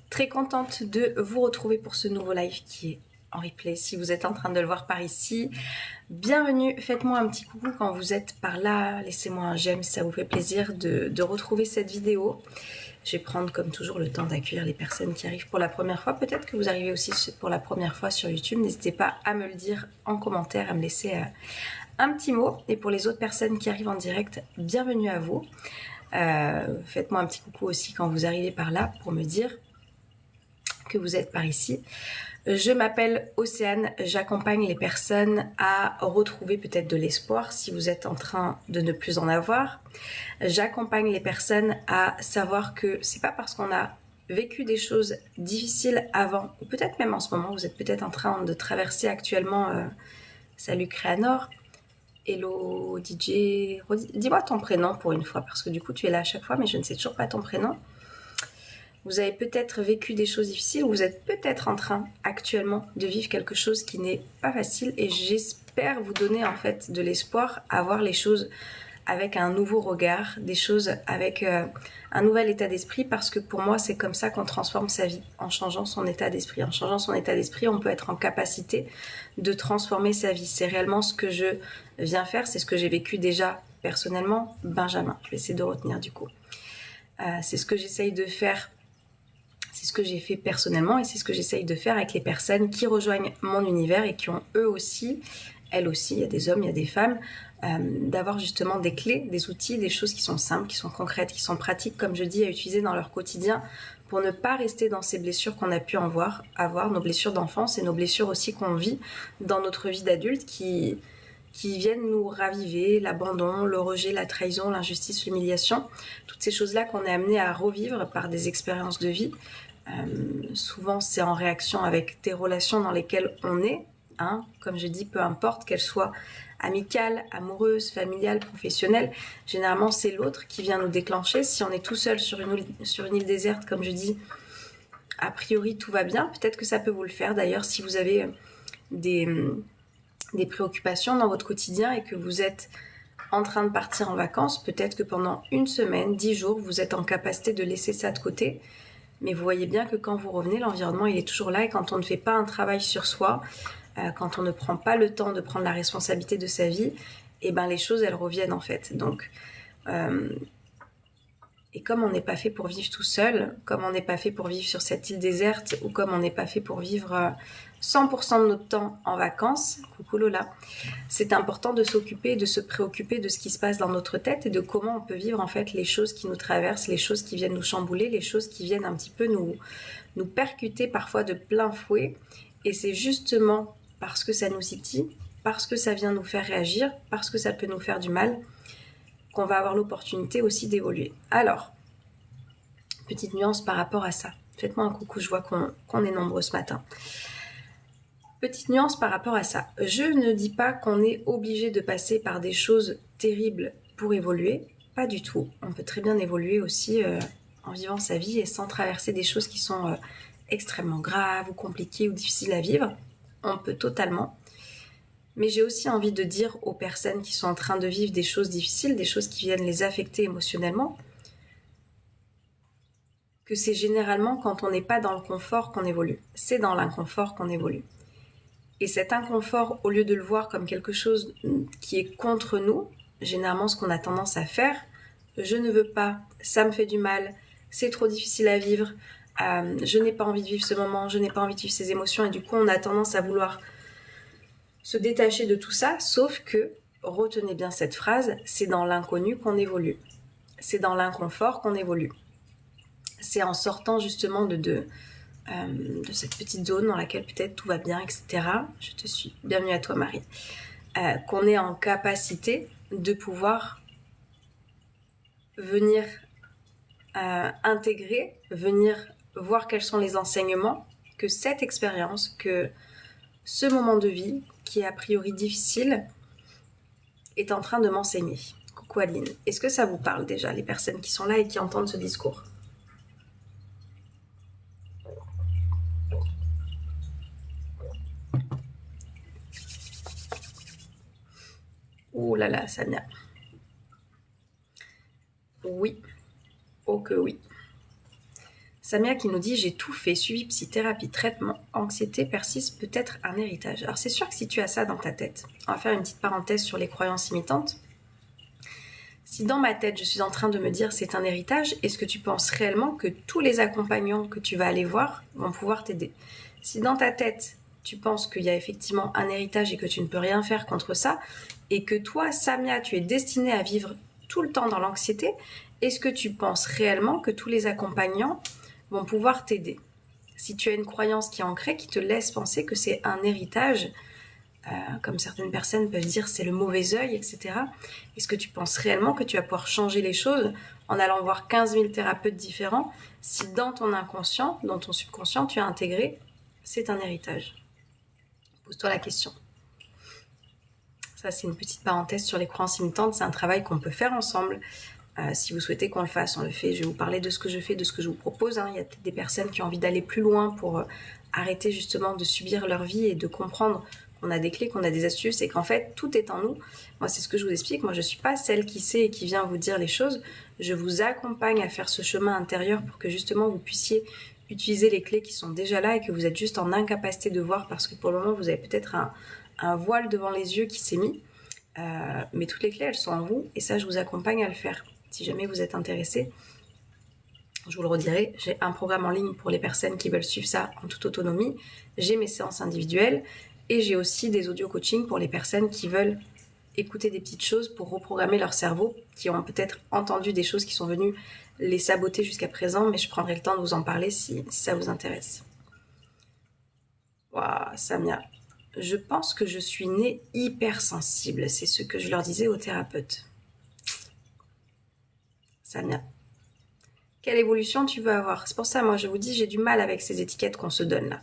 Très contente de vous retrouver pour ce nouveau live qui est en replay si vous êtes en train de le voir par ici. Bienvenue, faites-moi un petit coucou quand vous êtes par là, laissez-moi un j'aime si ça vous fait plaisir de retrouver cette vidéo. Je vais prendre comme toujours le temps d'accueillir les personnes qui arrivent pour la première fois. Peut-être que vous arrivez aussi pour la première fois sur YouTube. N'hésitez pas à me le dire en commentaire, à me laisser un petit mot. Et pour les autres personnes qui arrivent en direct, bienvenue à vous. Faites-moi un petit coucou aussi quand vous arrivez par là pour me dire que vous êtes par ici. Je m'appelle Océane, j'accompagne les personnes à retrouver peut-être de l'espoir si vous êtes en train de ne plus en avoir. J'accompagne les personnes à savoir que c'est pas parce qu'on a vécu des choses difficiles avant, ou peut-être même en ce moment, vous êtes peut-être en train de traverser actuellement, salut Créanor, hello DJ, dis-moi ton prénom pour une fois, parce que du coup tu es là à chaque fois, mais je ne sais toujours pas ton prénom. Vous avez peut-être vécu des choses difficiles ou vous êtes peut-être en train actuellement de vivre quelque chose qui n'est pas facile et j'espère vous donner en fait de l'espoir à voir les choses avec un nouveau regard, des choses avec un nouvel état d'esprit parce que pour moi c'est comme ça qu'on transforme sa vie, en changeant son état d'esprit. En changeant son état d'esprit, on peut être en capacité de transformer sa vie. C'est réellement ce que je viens faire, c'est ce que j'ai vécu déjà personnellement. Benjamin, je vais essayer de retenir du coup. C'est ce que j'essaye de faire. C'est ce que j'ai fait personnellement et c'est ce que j'essaye de faire avec les personnes qui rejoignent mon univers et qui ont eux aussi, elles aussi, il y a des hommes, il y a des femmes, d'avoir justement des clés, des outils, des choses qui sont simples, qui sont concrètes, qui sont pratiques, comme je dis, à utiliser dans leur quotidien pour ne pas rester dans ces blessures qu'on a pu avoir, nos blessures d'enfance et nos blessures aussi qu'on vit dans notre vie d'adulte qui viennent nous raviver, l'abandon, le rejet, la trahison, l'injustice, l'humiliation, toutes ces choses-là qu'on est amené à revivre par des expériences de vie. Souvent c'est en réaction avec des relations dans lesquelles on est, hein, comme je dis, peu importe qu'elles soient amicales, amoureuses, familiales, professionnelles, généralement c'est l'autre qui vient nous déclencher. Si on est tout seul sur une île déserte, comme je dis, a priori tout va bien, peut-être que ça peut vous le faire d'ailleurs si vous avez des préoccupations dans votre quotidien et que vous êtes en train de partir en vacances, peut-être que pendant une semaine, 10 jours, vous êtes en capacité de laisser ça de côté. Mais vous voyez bien que quand vous revenez, l'environnement il est toujours là et quand on ne fait pas un travail sur soi, quand on ne prend pas le temps de prendre la responsabilité de sa vie, et ben les choses elles reviennent en fait. Donc, et comme on n'est pas fait pour vivre tout seul, comme on n'est pas fait pour vivre sur cette île déserte ou comme on n'est pas fait pour vivre 100% de notre temps en vacances, coucou Lola, c'est important de s'occuper, de se préoccuper de ce qui se passe dans notre tête et de comment on peut vivre en fait les choses qui nous traversent, les choses qui viennent nous chambouler, les choses qui viennent un petit peu nous percuter parfois de plein fouet. Et c'est justement parce que ça nous titille, parce que ça vient nous faire réagir, parce que ça peut nous faire du mal, qu'on va avoir l'opportunité aussi d'évoluer. Alors, petite nuance par rapport à ça. Faites-moi un coucou, je vois qu'on est nombreux ce matin. Petite nuance par rapport à ça. Je ne dis pas qu'on est obligé de passer par des choses terribles pour évoluer. Pas du tout. On peut très bien évoluer aussi en vivant sa vie et sans traverser des choses qui sont extrêmement graves ou compliquées ou difficiles à vivre. On peut totalement. Mais j'ai aussi envie de dire aux personnes qui sont en train de vivre des choses difficiles, des choses qui viennent les affecter émotionnellement, que c'est généralement quand on n'est pas dans le confort qu'on évolue. C'est dans l'inconfort qu'on évolue. Et cet inconfort, au lieu de le voir comme quelque chose qui est contre nous, généralement ce qu'on a tendance à faire, je ne veux pas, ça me fait du mal, c'est trop difficile à vivre, je n'ai pas envie de vivre ce moment, je n'ai pas envie de vivre ces émotions, et du coup on a tendance à vouloir se détacher de tout ça, sauf que, retenez bien cette phrase, c'est dans l'inconnu qu'on évolue. C'est dans l'inconfort qu'on évolue. C'est en sortant justement de cette petite zone dans laquelle peut-être tout va bien, etc. Je te suis. Bienvenue à toi, Marie. Qu'on est en capacité de pouvoir venir intégrer, venir voir quels sont les enseignements que cette expérience, que ce moment de vie, qui est a priori difficile, est en train de m'enseigner. Coucou Adeline. Est-ce que ça vous parle déjà, les personnes qui sont là et qui entendent ce discours ? Ouh là là, Sania. Oui. Oh que oui. Samia qui nous dit « J'ai tout fait, suivi psy-thérapie, traitement, anxiété persiste, peut-être un héritage. » Alors c'est sûr que si tu as ça dans ta tête, on va faire une petite parenthèse sur les croyances imitantes. Si dans ma tête, je suis en train de me dire c'est un héritage, est-ce que tu penses réellement que tous les accompagnants que tu vas aller voir vont pouvoir t'aider? Si dans ta tête, tu penses qu'il y a effectivement un héritage et que tu ne peux rien faire contre ça, et que toi, Samia, tu es destinée à vivre tout le temps dans l'anxiété, est-ce que tu penses réellement que tous les accompagnants vont pouvoir t'aider? Si tu as une croyance qui est ancrée, qui te laisse penser que c'est un héritage, comme certaines personnes peuvent dire c'est le mauvais œil, etc. Est-ce que tu penses réellement que tu vas pouvoir changer les choses en allant voir 15 000 thérapeutes différents si dans ton inconscient, dans ton subconscient, tu as intégré c'est un héritage? Pose-toi la question. Ça, c'est une petite parenthèse sur les croyances imitantes. C'est un travail qu'on peut faire ensemble. Si vous souhaitez qu'on le fasse, on le fait. Je vais vous parler de ce que je fais, de ce que je vous propose. Il y a peut-être des personnes qui ont envie d'aller plus loin pour arrêter justement de subir leur vie et de comprendre qu'on a des clés, qu'on a des astuces et qu'en fait, tout est en nous. Moi, c'est ce que je vous explique. Moi, je ne suis pas celle qui sait et qui vient vous dire les choses. Je vous accompagne à faire ce chemin intérieur pour que justement vous puissiez utiliser les clés qui sont déjà là et que vous êtes juste en incapacité de voir parce que pour le moment, vous avez peut-être un voile devant les yeux qui s'est mis. Mais toutes les clés, elles sont en vous et ça, je vous accompagne à le faire. Si jamais vous êtes intéressé, je vous le redirai, j'ai un programme en ligne pour les personnes qui veulent suivre ça en toute autonomie. J'ai mes séances individuelles. Et j'ai aussi des audio coaching pour les personnes qui veulent écouter des petites choses pour reprogrammer leur cerveau, qui ont peut-être entendu des choses qui sont venues les saboter jusqu'à présent, mais je prendrai le temps de vous en parler si ça vous intéresse. Waouh, Samia, je pense que je suis née hypersensible, c'est ce que je leur disais aux thérapeutes. Samia, quelle évolution tu veux avoir? C'est pour ça, moi, je vous dis, j'ai du mal avec ces étiquettes qu'on se donne là.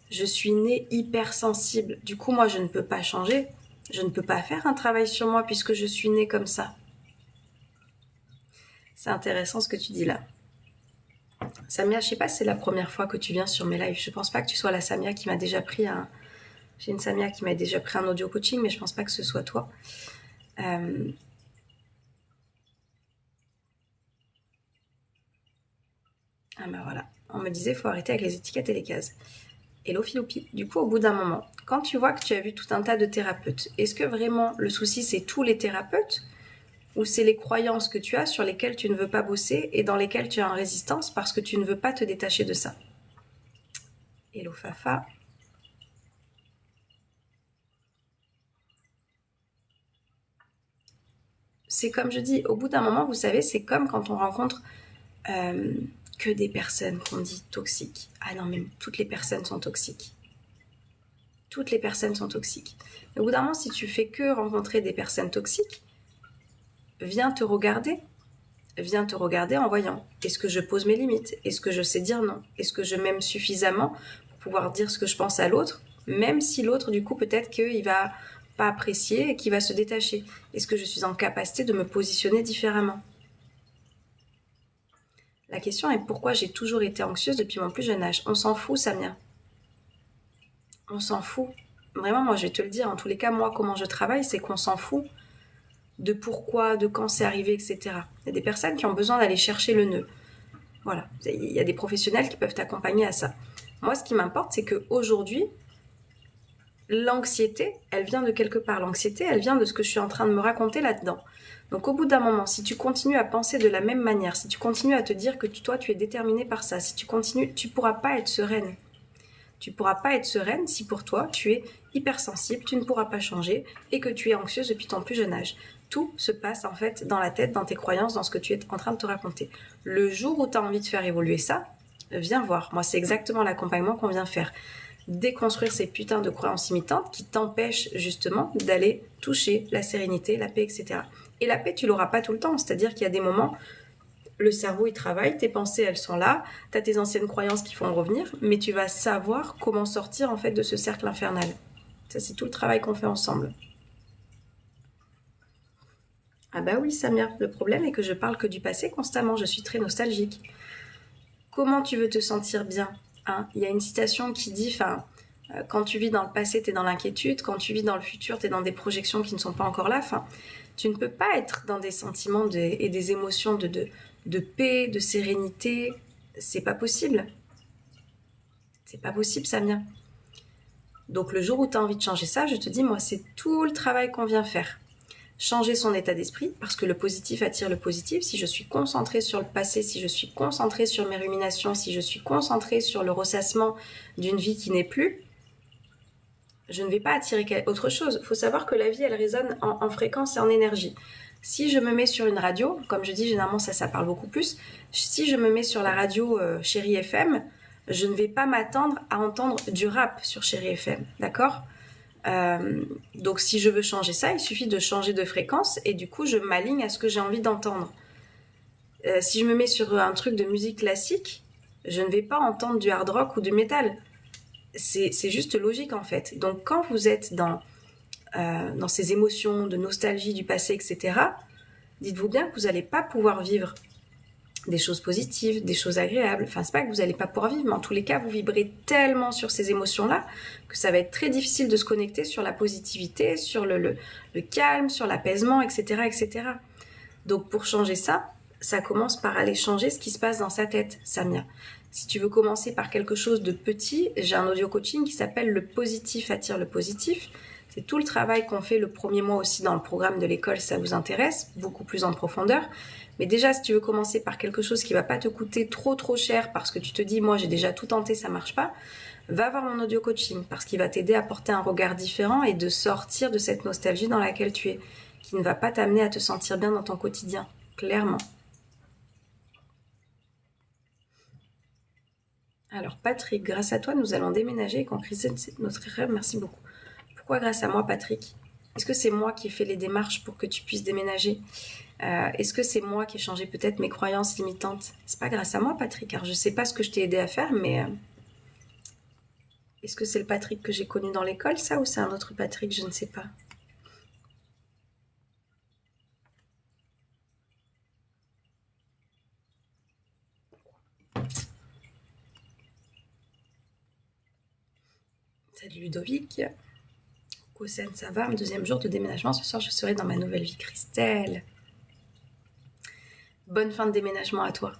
Je suis née hypersensible. Du coup, moi, je ne peux pas changer. Je ne peux pas faire un travail sur moi puisque je suis née comme ça. C'est intéressant ce que tu dis là. Samia, je sais pas si c'est la première fois que tu viens sur mes lives. Je pense pas que tu sois la Samia qui m'a déjà pris un... J'ai une Samia qui m'a déjà pris un audio coaching, mais je pense pas que ce soit toi. Ah ben voilà. On me disait, faut arrêter avec les étiquettes et les cases. Hello Philopi. Du coup, au bout d'un moment, quand tu vois que tu as vu tout un tas de thérapeutes, est-ce que vraiment le souci c'est tous les thérapeutes ou c'est les croyances que tu as sur lesquelles tu ne veux pas bosser et dans lesquelles tu es en résistance parce que tu ne veux pas te détacher de ça? Hello Fafa. C'est comme je dis, au bout d'un moment, vous savez, c'est comme quand on rencontre que des personnes qu'on dit toxiques. Ah non, mais toutes les personnes sont toxiques. Toutes les personnes sont toxiques. Au bout d'un moment, si tu fais que rencontrer des personnes toxiques, viens te regarder en voyant, est-ce que je pose mes limites? Est-ce que je sais dire non? Est-ce que je m'aime suffisamment pour pouvoir dire ce que je pense à l'autre, même si l'autre, du coup, peut-être qu'il va pas apprécier et qu'il va se détacher? Est-ce que je suis en capacité de me positionner différemment? La question est pourquoi j'ai toujours été anxieuse depuis mon plus jeune âge. On s'en fout, Samia. On s'en fout. Vraiment, moi, je vais te le dire. En tous les cas, moi, comment je travaille, c'est qu'on s'en fout de pourquoi, de quand c'est arrivé, etc. Il y a des personnes qui ont besoin d'aller chercher le nœud. Voilà. Il y a des professionnels qui peuvent t'accompagner à ça. Moi, ce qui m'importe, c'est qu'aujourd'hui, l'anxiété, elle vient de quelque part. L'anxiété, elle vient de ce que je suis en train de me raconter là-dedans. Donc au bout d'un moment, si tu continues à penser de la même manière, si tu continues à te dire que toi, tu es déterminée par ça, si tu continues, tu ne pourras pas être sereine. Tu ne pourras pas être sereine si pour toi, tu es hypersensible, tu ne pourras pas changer et que tu es anxieuse depuis ton plus jeune âge. Tout se passe en fait dans la tête, dans tes croyances, dans ce que tu es en train de te raconter. Le jour où tu as envie de faire évoluer ça, viens voir. Moi, c'est exactement l'accompagnement qu'on vient faire. Déconstruire ces putains de croyances imitantes qui t'empêchent justement d'aller toucher la sérénité, la paix, etc. Et la paix, tu l'auras pas tout le temps. C'est-à-dire qu'il y a des moments, le cerveau, il travaille, tes pensées, elles sont là, tu as tes anciennes croyances qui font revenir, mais tu vas savoir comment sortir en fait de ce cercle infernal. Ça, c'est tout le travail qu'on fait ensemble. Ah bah oui, Samia, le problème est que je parle que du passé constamment, je suis très nostalgique. Comment tu veux te sentir bien, hein? Il y a une citation qui dit, quand tu vis dans le passé, tu es dans l'inquiétude, quand tu vis dans le futur, tu es dans des projections qui ne sont pas encore là. Tu ne peux pas être dans des sentiments et des émotions de paix, de sérénité, c'est pas possible. C'est pas possible, Samia. Donc le jour où tu as envie de changer ça, je te dis, moi, c'est tout le travail qu'on vient faire. Changer son état d'esprit, parce que le positif attire le positif. Si je suis concentrée sur le passé, si je suis concentrée sur mes ruminations, si je suis concentrée sur le ressassement d'une vie qui n'est plus, je ne vais pas attirer autre chose. Il faut savoir que la vie, elle résonne en fréquence et en énergie. Si je me mets sur une radio, comme je dis, généralement ça parle beaucoup plus, si je me mets sur la radio Chérie FM, je ne vais pas m'attendre à entendre du rap sur Chérie FM, d'accord ? Donc si je veux changer ça, il suffit de changer de fréquence et du coup je m'aligne à ce que j'ai envie d'entendre. Si je me mets sur un truc de musique classique, je ne vais pas entendre du hard rock ou du métal. C'est juste logique en fait. Donc quand vous êtes dans ces émotions de nostalgie du passé, etc., dites-vous bien que vous n'allez pas pouvoir vivre des choses positives, des choses agréables. Enfin, c'est pas que vous n'allez pas pouvoir vivre, mais en tous les cas, vous vibrez tellement sur ces émotions-là que ça va être très difficile de se connecter sur la positivité, sur le calme, sur l'apaisement, etc., etc. Donc, pour changer ça, ça commence par aller changer ce qui se passe dans sa tête, Samia. Si tu veux commencer par quelque chose de petit, j'ai un audio coaching qui s'appelle « Le positif attire le positif ». C'est tout le travail qu'on fait le premier mois aussi dans le programme de l'école, si ça vous intéresse, beaucoup plus en profondeur. Mais déjà, si tu veux commencer par quelque chose qui ne va pas te coûter trop cher parce que tu te dis « moi j'ai déjà tout tenté, ça ne marche pas », va voir mon audio coaching parce qu'il va t'aider à porter un regard différent et de sortir de cette nostalgie dans laquelle tu es, qui ne va pas t'amener à te sentir bien dans ton quotidien, clairement. Alors Patrick, grâce à toi, nous allons déménager et concrétiser notre rêve, merci beaucoup. Pourquoi grâce à moi, Patrick ? Est-ce que c'est moi qui ai fait les démarches pour que tu puisses déménager ? Est-ce que c'est moi qui ai changé peut-être mes croyances limitantes ? C'est pas grâce à moi, Patrick. Alors, je sais pas ce que je t'ai aidé à faire, mais est-ce que c'est le Patrick que j'ai connu dans l'école, ça, ou c'est un autre Patrick ? Je ne sais pas. Salut Ludovic. Océane, ça va ? Deuxième jour de déménagement. Ce soir, je serai dans ma nouvelle vie. Christelle. Bonne fin de déménagement à toi.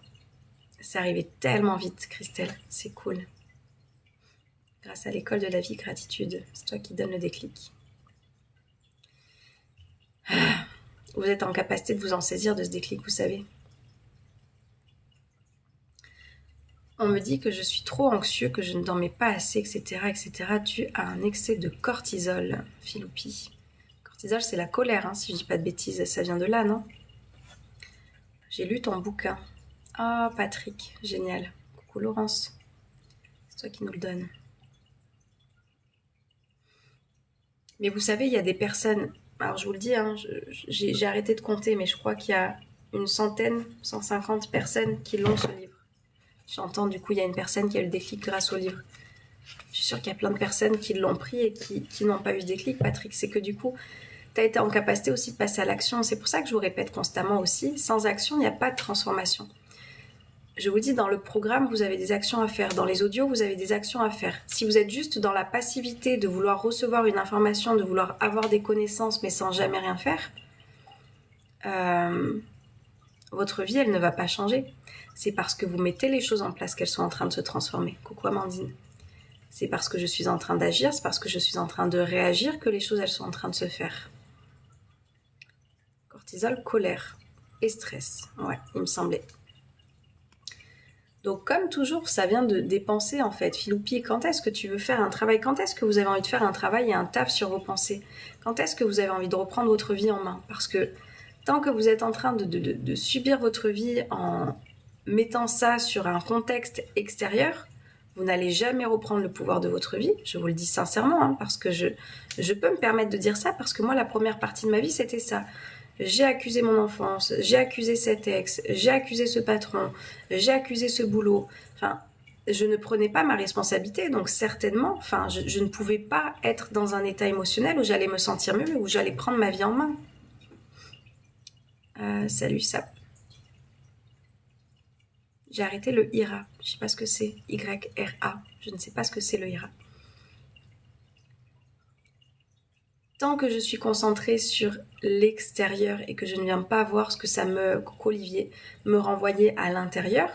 C'est arrivé tellement vite, Christelle. C'est cool. Grâce à l'école de la vie, gratitude. C'est toi qui donne le déclic. Vous êtes en capacité de vous en saisir de ce déclic, vous savez. On me dit que je suis trop anxieux, que je ne dormais pas assez, etc., etc. dû à un excès de cortisol, Filoupi. Cortisol, c'est la colère, hein, si je dis pas de bêtises. Ça vient de là, non ? J'ai lu ton bouquin. Ah, Patrick, génial. Coucou Laurence. C'est toi qui nous le donne. Mais vous savez, il y a des personnes... Alors, je vous le dis, hein, j'ai arrêté de compter, mais je crois qu'il y a une centaine, 150 personnes qui l'ont, ce livre. J'entends, du coup, il y a une personne qui a eu le déclic grâce au livre. Je suis sûre qu'il y a plein de personnes qui l'ont pris et qui n'ont pas eu ce déclic, Patrick. C'est que du coup, tu as été en capacité aussi de passer à l'action. C'est pour ça que je vous répète constamment aussi, sans action, il n'y a pas de transformation. Je vous dis, dans le programme, vous avez des actions à faire. Dans les audios, vous avez des actions à faire. Si vous êtes juste dans la passivité de vouloir recevoir une information, de vouloir avoir des connaissances, mais sans jamais rien faire, votre vie, elle ne va pas changer. C'est parce que vous mettez les choses en place qu'elles sont en train de se transformer. Coucou Amandine. C'est parce que je suis en train d'agir, c'est parce que je suis en train de réagir que les choses, elles sont en train de se faire. Cortisol, colère et stress. Ouais, il me semblait. Donc comme toujours, ça vient des pensées en fait. Filoupi, quand est-ce que tu veux faire un travail ? Quand est-ce que vous avez envie de faire un travail et un taf sur vos pensées ? Quand est-ce que vous avez envie de reprendre votre vie en main ? Parce que tant que vous êtes en train de subir votre vie en mettant ça sur un contexte extérieur, vous n'allez jamais reprendre le pouvoir de votre vie. Je vous le dis sincèrement, hein, parce que je peux me permettre de dire ça, parce que moi, la première partie de ma vie, c'était ça. J'ai accusé mon enfance, j'ai accusé cet ex, j'ai accusé ce patron, j'ai accusé ce boulot. Enfin, je ne prenais pas ma responsabilité, donc certainement, enfin, je ne pouvais pas être dans un état émotionnel où j'allais me sentir mieux, où j'allais prendre ma vie en main. Salut Sap. J'ai arrêté le IRA. Je ne sais pas ce que c'est. Y-R-A. Je ne sais pas ce que c'est le IRA. Tant que je suis concentrée sur l'extérieur et que je ne viens pas voir ce que ça me, Coucou Olivier, me renvoyer à l'intérieur,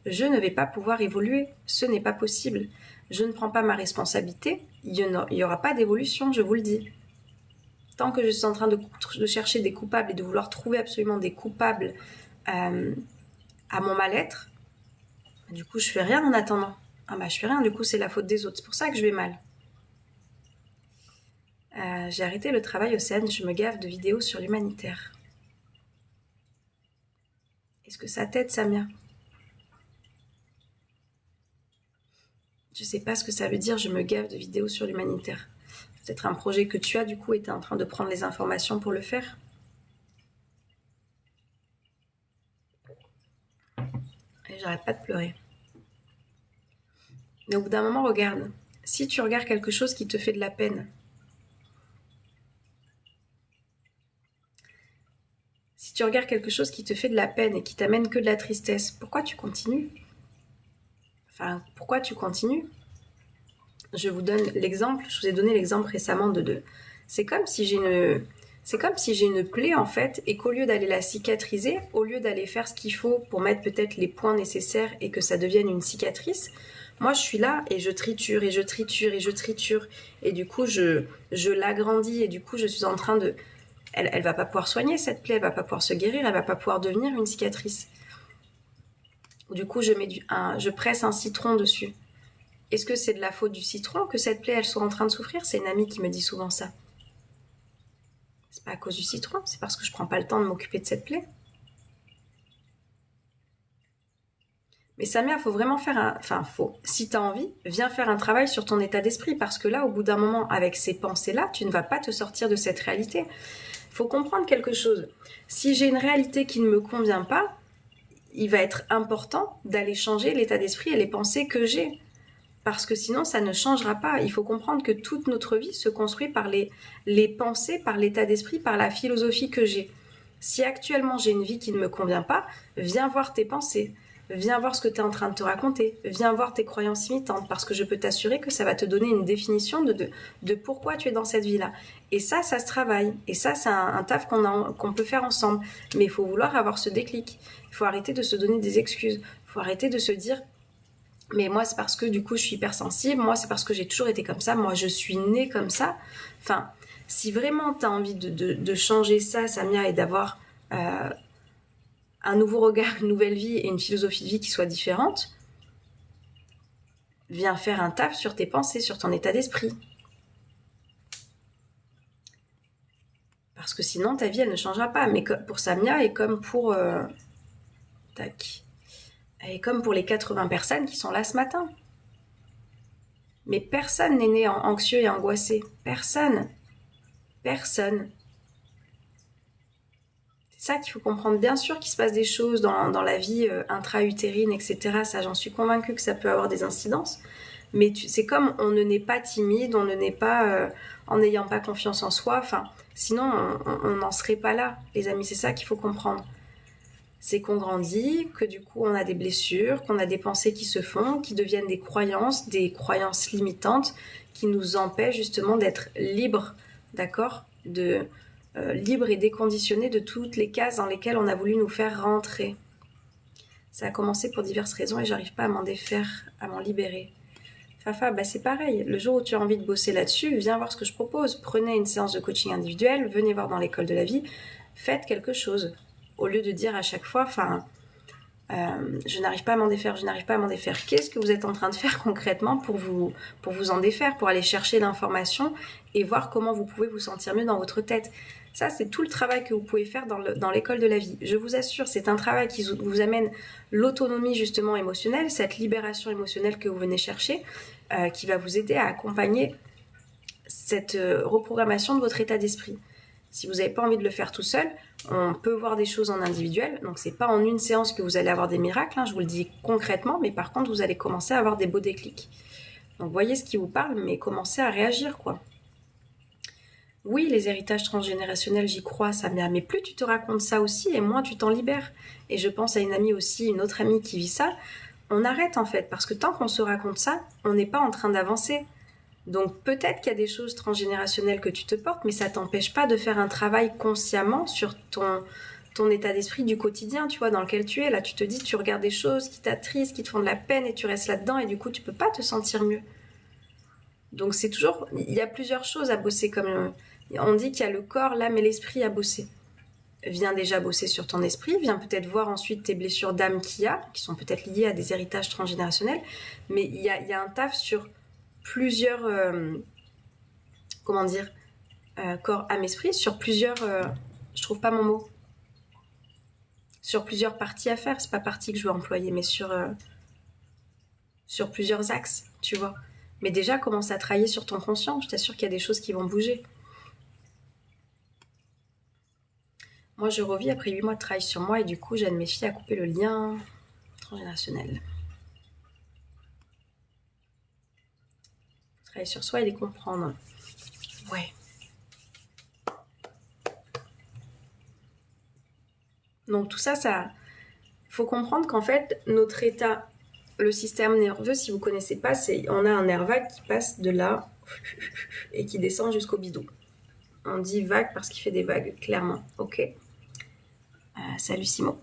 je ne vais pas pouvoir évoluer. Ce n'est pas possible. Je ne prends pas ma responsabilité, il n'y aura pas d'évolution, je vous le dis. Tant que je suis en train de chercher des coupables et de vouloir trouver absolument des coupables à mon mal-être, du coup, je fais rien en attendant. Ah bah, je fais rien, du coup, c'est la faute des autres. C'est pour ça que je vais mal. J'ai arrêté le travail, Océane, je me gave de vidéos sur l'humanitaire. Est-ce que ça t'aide, Samia? Je sais pas ce que ça veut dire, je me gave de vidéos sur l'humanitaire. Peut-être un projet que tu as, du coup, et tu es en train de prendre les informations pour le faire. Et j'arrête pas de pleurer. Mais au bout d'un moment, regarde. Si tu regardes quelque chose qui te fait de la peine, si tu regardes quelque chose qui te fait de la peine et qui t'amène que de la tristesse, pourquoi tu continues? Enfin, pourquoi tu continues? Je vous donne l'exemple, je vous ai donné l'exemple récemment de c'est comme si j'ai une plaie en fait, et qu'au lieu d'aller la cicatriser, au lieu d'aller faire ce qu'il faut pour mettre peut-être les points nécessaires et que ça devienne une cicatrice, moi je suis là et je triture et je triture et je triture et du coup je l'agrandis et du coup je suis en train de... Elle va pas pouvoir soigner cette plaie, elle va pas pouvoir se guérir, elle va pas pouvoir devenir une cicatrice. Du coup je presse un citron dessus. Est-ce que c'est de la faute du citron que cette plaie elle soit en train de souffrir? C'est une amie qui me dit souvent ça. C'est pas à cause du citron, c'est parce que je prends pas le temps de m'occuper de cette plaie. Mais Samia, faut vraiment faire un... Enfin, si t'as envie, viens faire un travail sur ton état d'esprit, parce que là, au bout d'un moment, avec ces pensées-là, tu ne vas pas te sortir de cette réalité. Faut comprendre quelque chose. Si j'ai une réalité qui ne me convient pas, il va être important d'aller changer l'état d'esprit et les pensées que j'ai. Parce que sinon, ça ne changera pas. Il faut comprendre que toute notre vie se construit par les pensées, par l'état d'esprit, par la philosophie que j'ai. Si actuellement j'ai une vie qui ne me convient pas, viens voir tes pensées. Viens voir ce que tu es en train de te raconter. Viens voir tes croyances limitantes. Parce que je peux t'assurer que ça va te donner une définition de pourquoi tu es dans cette vie-là. Et ça se travaille. Et ça, c'est un taf qu'on peut faire ensemble. Mais il faut vouloir avoir ce déclic. Il faut arrêter de se donner des excuses. Il faut arrêter de se dire... Mais moi, c'est parce que du coup, je suis hypersensible. Moi, c'est parce que j'ai toujours été comme ça. Moi, je suis née comme ça. Enfin, si vraiment tu as envie de changer ça, Samia, et d'avoir un nouveau regard, une nouvelle vie et une philosophie de vie qui soit différente, viens faire un taf sur tes pensées, sur ton état d'esprit. Parce que sinon, ta vie, elle ne changera pas. Mais pour Samia et comme pour... Et comme pour les 80 personnes qui sont là ce matin. Mais personne n'est né anxieux et angoissé. Personne. Personne. C'est ça qu'il faut comprendre. Bien sûr qu'il se passe des choses dans la vie intra-utérine, etc. Ça, j'en suis convaincue que ça peut avoir des incidences. Mais c'est comme on ne naît pas timide, on ne naît pas en n'ayant pas confiance en soi. Enfin, sinon, on n'en serait pas là, les amis. C'est ça qu'il faut comprendre. C'est qu'on grandit, que du coup on a des blessures, qu'on a des pensées qui se font, qui deviennent des croyances limitantes, qui nous empêchent justement d'être libres, d'accord, libres et déconditionnés de toutes les cases dans lesquelles on a voulu nous faire rentrer. Ça a commencé pour diverses raisons et j'arrive pas à m'en défaire, à m'en libérer. Fafa, bah c'est pareil, le jour où tu as envie de bosser là-dessus, viens voir ce que je propose. Prenez une séance de coaching individuel, venez voir dans l'école de la vie, faites quelque chose. Au lieu de dire à chaque fois, je n'arrive pas à m'en défaire, je n'arrive pas à m'en défaire. Qu'est-ce que vous êtes en train de faire concrètement pour vous en défaire, pour aller chercher l'information et voir comment vous pouvez vous sentir mieux dans votre tête? Ça, c'est tout le travail que vous pouvez faire dans l'école de la vie. Je vous assure, c'est un travail qui vous amène l'autonomie justement émotionnelle, cette libération émotionnelle que vous venez chercher, qui va vous aider à accompagner cette reprogrammation de votre état d'esprit. Si vous n'avez pas envie de le faire tout seul, on peut voir des choses en individuel. Donc, c'est pas en une séance que vous allez avoir des miracles, je vous le dis concrètement, mais par contre, vous allez commencer à avoir des beaux déclics. Donc, voyez ce qui vous parle, mais commencez à réagir, quoi. Oui, les héritages transgénérationnels, j'y crois, Samia, mais plus tu te racontes ça aussi, et moins tu t'en libères. Et je pense à une amie aussi, une autre amie qui vit ça. On arrête, en fait, parce que tant qu'on se raconte ça, on n'est pas en train d'avancer. Donc peut-être qu'il y a des choses transgénérationnelles que tu te portes, mais ça t'empêche pas de faire un travail consciemment sur ton état d'esprit du quotidien, tu vois, dans lequel tu es. Là, tu te dis, tu regardes des choses qui t'attristent, qui te font de la peine et tu restes là-dedans et du coup, tu peux pas te sentir mieux. Donc, c'est toujours... Il y a plusieurs choses à bosser comme... On dit qu'il y a le corps, l'âme et l'esprit à bosser. Viens déjà bosser sur ton esprit, viens peut-être voir ensuite tes blessures d'âme qu'il y a, qui sont peut-être liées à des héritages transgénérationnels, mais il y a un taf sur plusieurs... corps, âme, esprit, sur plusieurs... je trouve pas mon mot. Sur plusieurs parties à faire, c'est pas partie que je veux employer, mais sur plusieurs axes, tu vois. Mais déjà, commence à travailler sur ton conscient, je t'assure qu'il y a des choses qui vont bouger. Moi, je revis après 8 mois de travail sur moi et du coup, j'aide mes filles à couper le lien transgénérationnel. Travailler sur soi et les comprendre. Ouais. Donc tout ça, il faut comprendre qu'en fait, notre état, le système nerveux, si vous ne connaissez pas, on a un nerf vague qui passe de là et qui descend jusqu'au bidou. On dit vague parce qu'il fait des vagues, clairement. Ok. Salut Simon.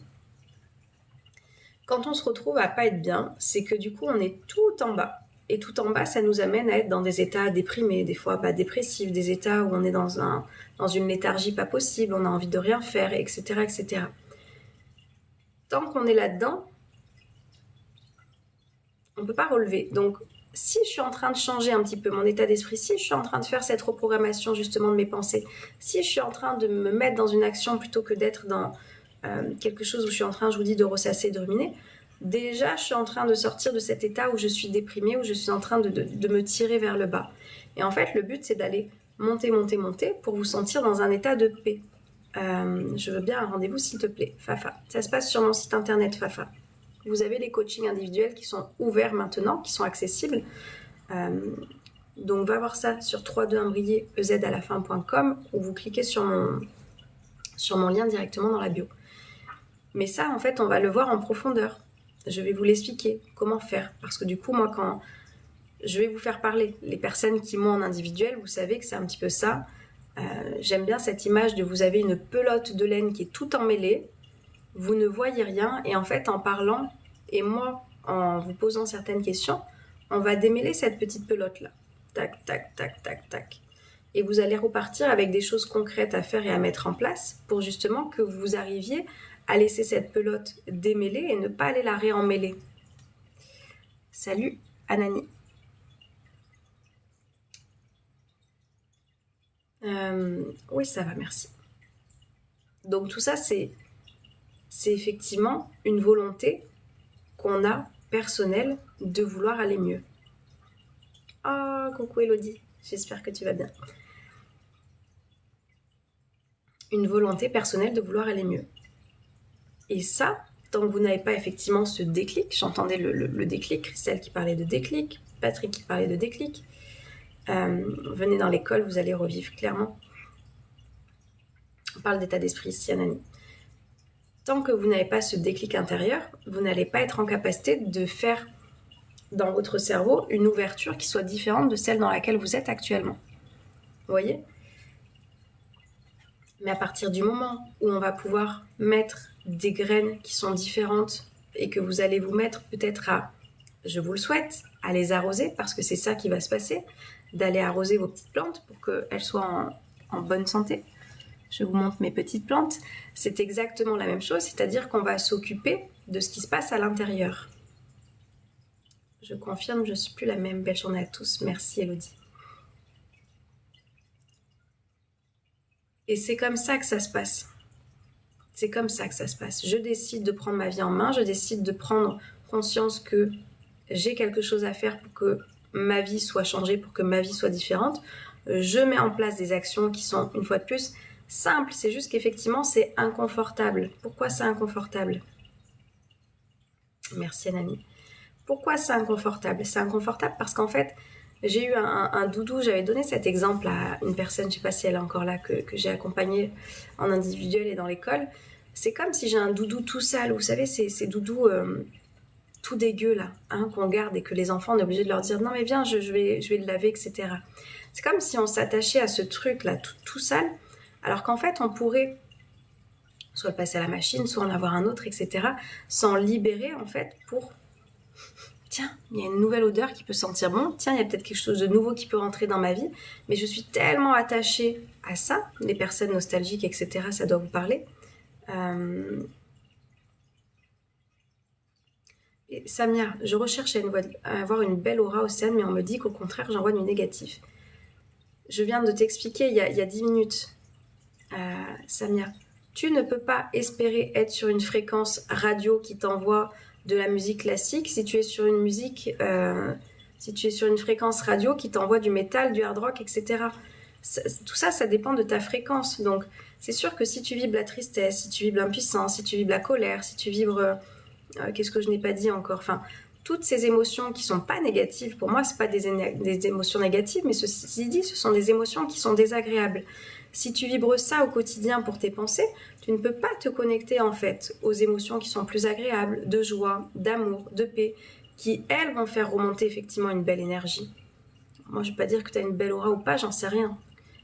Quand on se retrouve à pas être bien, c'est que du coup, on est tout en bas. Et tout en bas, ça nous amène à être dans des états déprimés, des fois pas dépressifs, des états où on est dans une léthargie pas possible, on a envie de rien faire, etc., etc. Tant qu'on est là-dedans, on ne peut pas relever. Donc, si je suis en train de changer un petit peu mon état d'esprit, si je suis en train de faire cette reprogrammation justement de mes pensées, si je suis en train de me mettre dans une action plutôt que d'être dans quelque chose où je suis en train, je vous dis, de ressasser, de ruminer, déjà, je suis en train de sortir de cet état où je suis déprimée, où je suis en train de me tirer vers le bas. Et en fait, le but, c'est d'aller monter, monter, monter pour vous sentir dans un état de paix. Je veux bien un rendez-vous, s'il te plaît, Fafa. Ça se passe sur mon site internet, Fafa. Vous avez les coachings individuels qui sont ouverts maintenant, qui sont accessibles. Donc, va voir ça sur www.ezalafin.com ou vous cliquez sur mon lien directement dans la bio. Mais ça, en fait, on va le voir en profondeur. Je vais vous l'expliquer, comment faire. Parce que du coup, moi, quand je vais vous faire parler, les personnes qui m'ont en individuel, vous savez que c'est un petit peu ça. J'aime bien cette image de vous avez une pelote de laine qui est tout emmêlée, vous ne voyez rien, et en fait, en parlant, et moi, en vous posant certaines questions, on va démêler cette petite pelote-là. Tac, tac, tac, tac, tac. Et vous allez repartir avec des choses concrètes à faire et à mettre en place pour justement que vous arriviez à laisser cette pelote démêlée et ne pas aller la réemmêler. Salut, Anani. Oui, ça va, merci. Donc tout ça, c'est effectivement une volonté qu'on a personnelle de vouloir aller mieux. Oh, coucou Elodie, j'espère que tu vas bien. Une volonté personnelle de vouloir aller mieux. Et ça, tant que vous n'avez pas effectivement ce déclic, j'entendais le déclic, Christelle qui parlait de déclic, Patrick qui parlait de déclic, venez dans l'école, vous allez revivre clairement. On parle d'état d'esprit ici, Anani. Tant que vous n'avez pas ce déclic intérieur, vous n'allez pas être en capacité de faire dans votre cerveau une ouverture qui soit différente de celle dans laquelle vous êtes actuellement. Vous voyez ? Mais à partir du moment où on va pouvoir mettre des graines qui sont différentes et que vous allez vous mettre peut-être à, je vous le souhaite, à les arroser, parce que c'est ça qui va se passer, d'aller arroser vos petites plantes pour qu'elles soient en bonne santé. Je vous montre mes petites plantes. C'est exactement la même chose, c'est-à-dire qu'on va s'occuper de ce qui se passe à l'intérieur. Je confirme, je ne suis plus la même. Belle journée à tous. Merci Elodie. Et c'est comme ça que ça se passe. C'est comme ça que ça se passe. Je décide de prendre ma vie en main, je décide de prendre conscience que j'ai quelque chose à faire pour que ma vie soit changée, pour que ma vie soit différente. Je mets en place des actions qui sont, une fois de plus, simples. C'est juste qu'effectivement, c'est inconfortable. Pourquoi c'est inconfortable ? Merci Anani. Pourquoi c'est inconfortable ? C'est inconfortable parce qu'en fait, j'ai eu un doudou, j'avais donné cet exemple à une personne, je ne sais pas si elle est encore là, que j'ai accompagnée en individuel et dans l'école. C'est comme si j'ai un doudou tout sale, vous savez, ces doudous tout dégueux là, hein, qu'on garde et que les enfants, on est obligé de leur dire « Non mais viens, je vais le laver, etc. » C'est comme si on s'attachait à ce truc là, tout sale, alors qu'en fait, on pourrait soit le passer à la machine, soit en avoir un autre, etc. S'en libérer en fait pour... Tiens, il y a une nouvelle odeur qui peut sentir bon, tiens, il y a peut-être quelque chose de nouveau qui peut rentrer dans ma vie, mais je suis tellement attachée à ça, les personnes nostalgiques, etc., ça doit vous parler. Et Samia, je recherche à avoir une belle aura Océane, mais on me dit qu'au contraire, j'envoie du négatif. Je viens de t'expliquer il y a 10 minutes, Samia, tu ne peux pas espérer être sur une fréquence radio qui t'envoie de la musique classique si tu es sur une musique, si tu es sur une fréquence radio qui t'envoie du métal, du hard rock, etc. Tout ça, ça dépend de ta fréquence. Donc, c'est sûr que si tu vibres la tristesse, si tu vibres l'impuissance, si tu vibres la colère, si tu vibres... qu'est-ce que je n'ai pas dit encore, enfin, toutes ces émotions qui sont pas négatives, pour moi, c'est pas des émotions négatives, mais ceci dit, ce sont des émotions qui sont désagréables. Si tu vibres ça au quotidien pour tes pensées, tu ne peux pas te connecter en fait aux émotions qui sont plus agréables, de joie, d'amour, de paix, qui elles vont faire remonter effectivement une belle énergie. Moi, je ne vais pas dire que tu as une belle aura ou pas, j'en sais rien.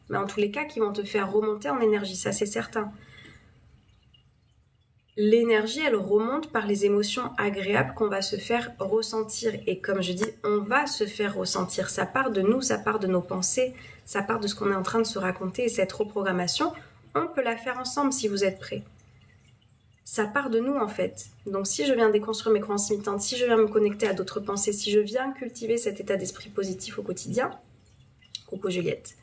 Mais en tous les cas, qui vont te faire remonter en énergie, ça c'est certain. L'énergie, elle remonte par les émotions agréables qu'on va se faire ressentir. Et comme je dis, on va se faire ressentir. Ça part de nous, ça part de nos pensées, ça part de ce qu'on est en train de se raconter. Et cette reprogrammation, on peut la faire ensemble si vous êtes prêts. Ça part de nous en fait. Donc si je viens déconstruire mes croyances limitantes, si je viens me connecter à d'autres pensées, si je viens cultiver cet état d'esprit positif au quotidien, coucou Juliette,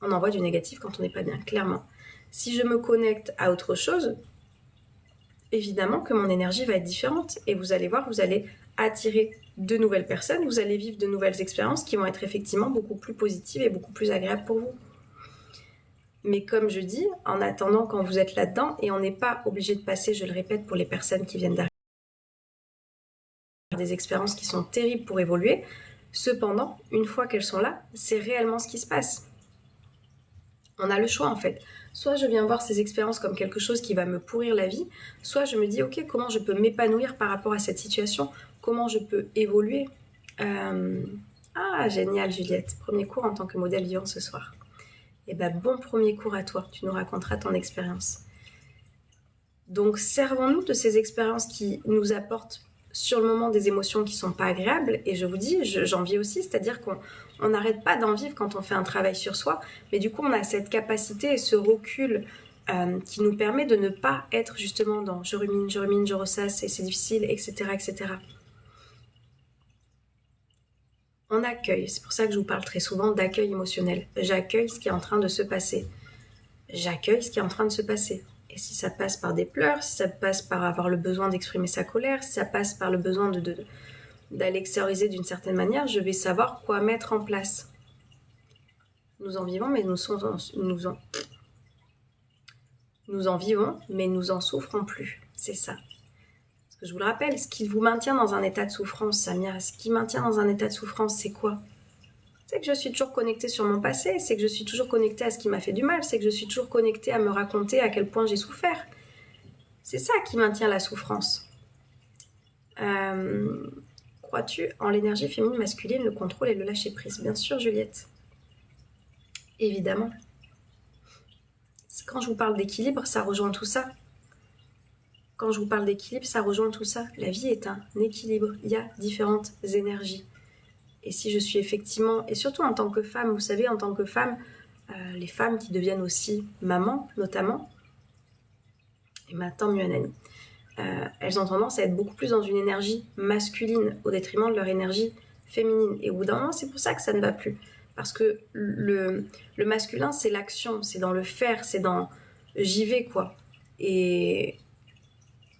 on envoie du négatif quand on n'est pas bien, clairement. Si je me connecte à autre chose, évidemment que mon énergie va être différente. Et vous allez voir, vous allez attirer de nouvelles personnes, vous allez vivre de nouvelles expériences qui vont être effectivement beaucoup plus positives et beaucoup plus agréables pour vous. Mais comme je dis, en attendant, quand vous êtes là-dedans, et on n'est pas obligé de passer, je le répète, pour les personnes qui viennent d'arriver, des expériences qui sont terribles pour évoluer, cependant, une fois qu'elles sont là, c'est réellement ce qui se passe. On a le choix en fait. Soit je viens voir ces expériences comme quelque chose qui va me pourrir la vie, soit je me dis ok, comment je peux m'épanouir par rapport à cette situation, comment je peux évoluer. Ah génial Juliette, premier cours en tant que modèle vivant ce soir. Et ben bon premier cours à toi, tu nous raconteras ton expérience. Donc servons-nous de ces expériences qui nous apportent sur le moment des émotions qui sont pas agréables, et je vous dis, j'en vis aussi, c'est-à-dire qu'on n'arrête pas d'en vivre quand on fait un travail sur soi, mais du coup on a cette capacité et ce recul qui nous permet de ne pas être justement dans je rumine, je ressasse et c'est difficile, etc., etc. On accueille, c'est pour ça que je vous parle très souvent d'accueil émotionnel. J'accueille ce qui est en train de se passer. J'accueille ce qui est en train de se passer. Et si ça passe par des pleurs, si ça passe par avoir le besoin d'exprimer sa colère, si ça passe par le besoin d'aller extérioriser d'une certaine manière, je vais savoir quoi mettre en place. Nous en vivons, mais nous en vivons, mais nous en souffrons plus. C'est ça. Parce que je vous le rappelle, ce qui vous maintient dans un état de souffrance, Samia, ce qui maintient dans un état de souffrance, c'est quoi ? C'est que je suis toujours connectée sur mon passé, c'est que je suis toujours connectée à ce qui m'a fait du mal, c'est que je suis toujours connectée à me raconter à quel point j'ai souffert. C'est ça qui maintient la souffrance. Crois-tu en l'énergie féminine masculine, le contrôle et le lâcher-prise ? Bien sûr, Juliette. Évidemment. Quand je vous parle d'équilibre, ça rejoint tout ça. Quand je vous parle d'équilibre, ça rejoint tout ça. La vie est un équilibre. Il y a différentes énergies. Et si je suis effectivement, et surtout en tant que femme, vous savez, en tant que femme, les femmes qui deviennent aussi mamans, notamment, et tant mieux Anani, elles ont tendance à être beaucoup plus dans une énergie masculine au détriment de leur énergie féminine. Et au bout d'un moment, c'est pour ça que ça ne va plus. Parce que le masculin, c'est l'action, c'est dans le faire, c'est dans j'y vais, quoi. Et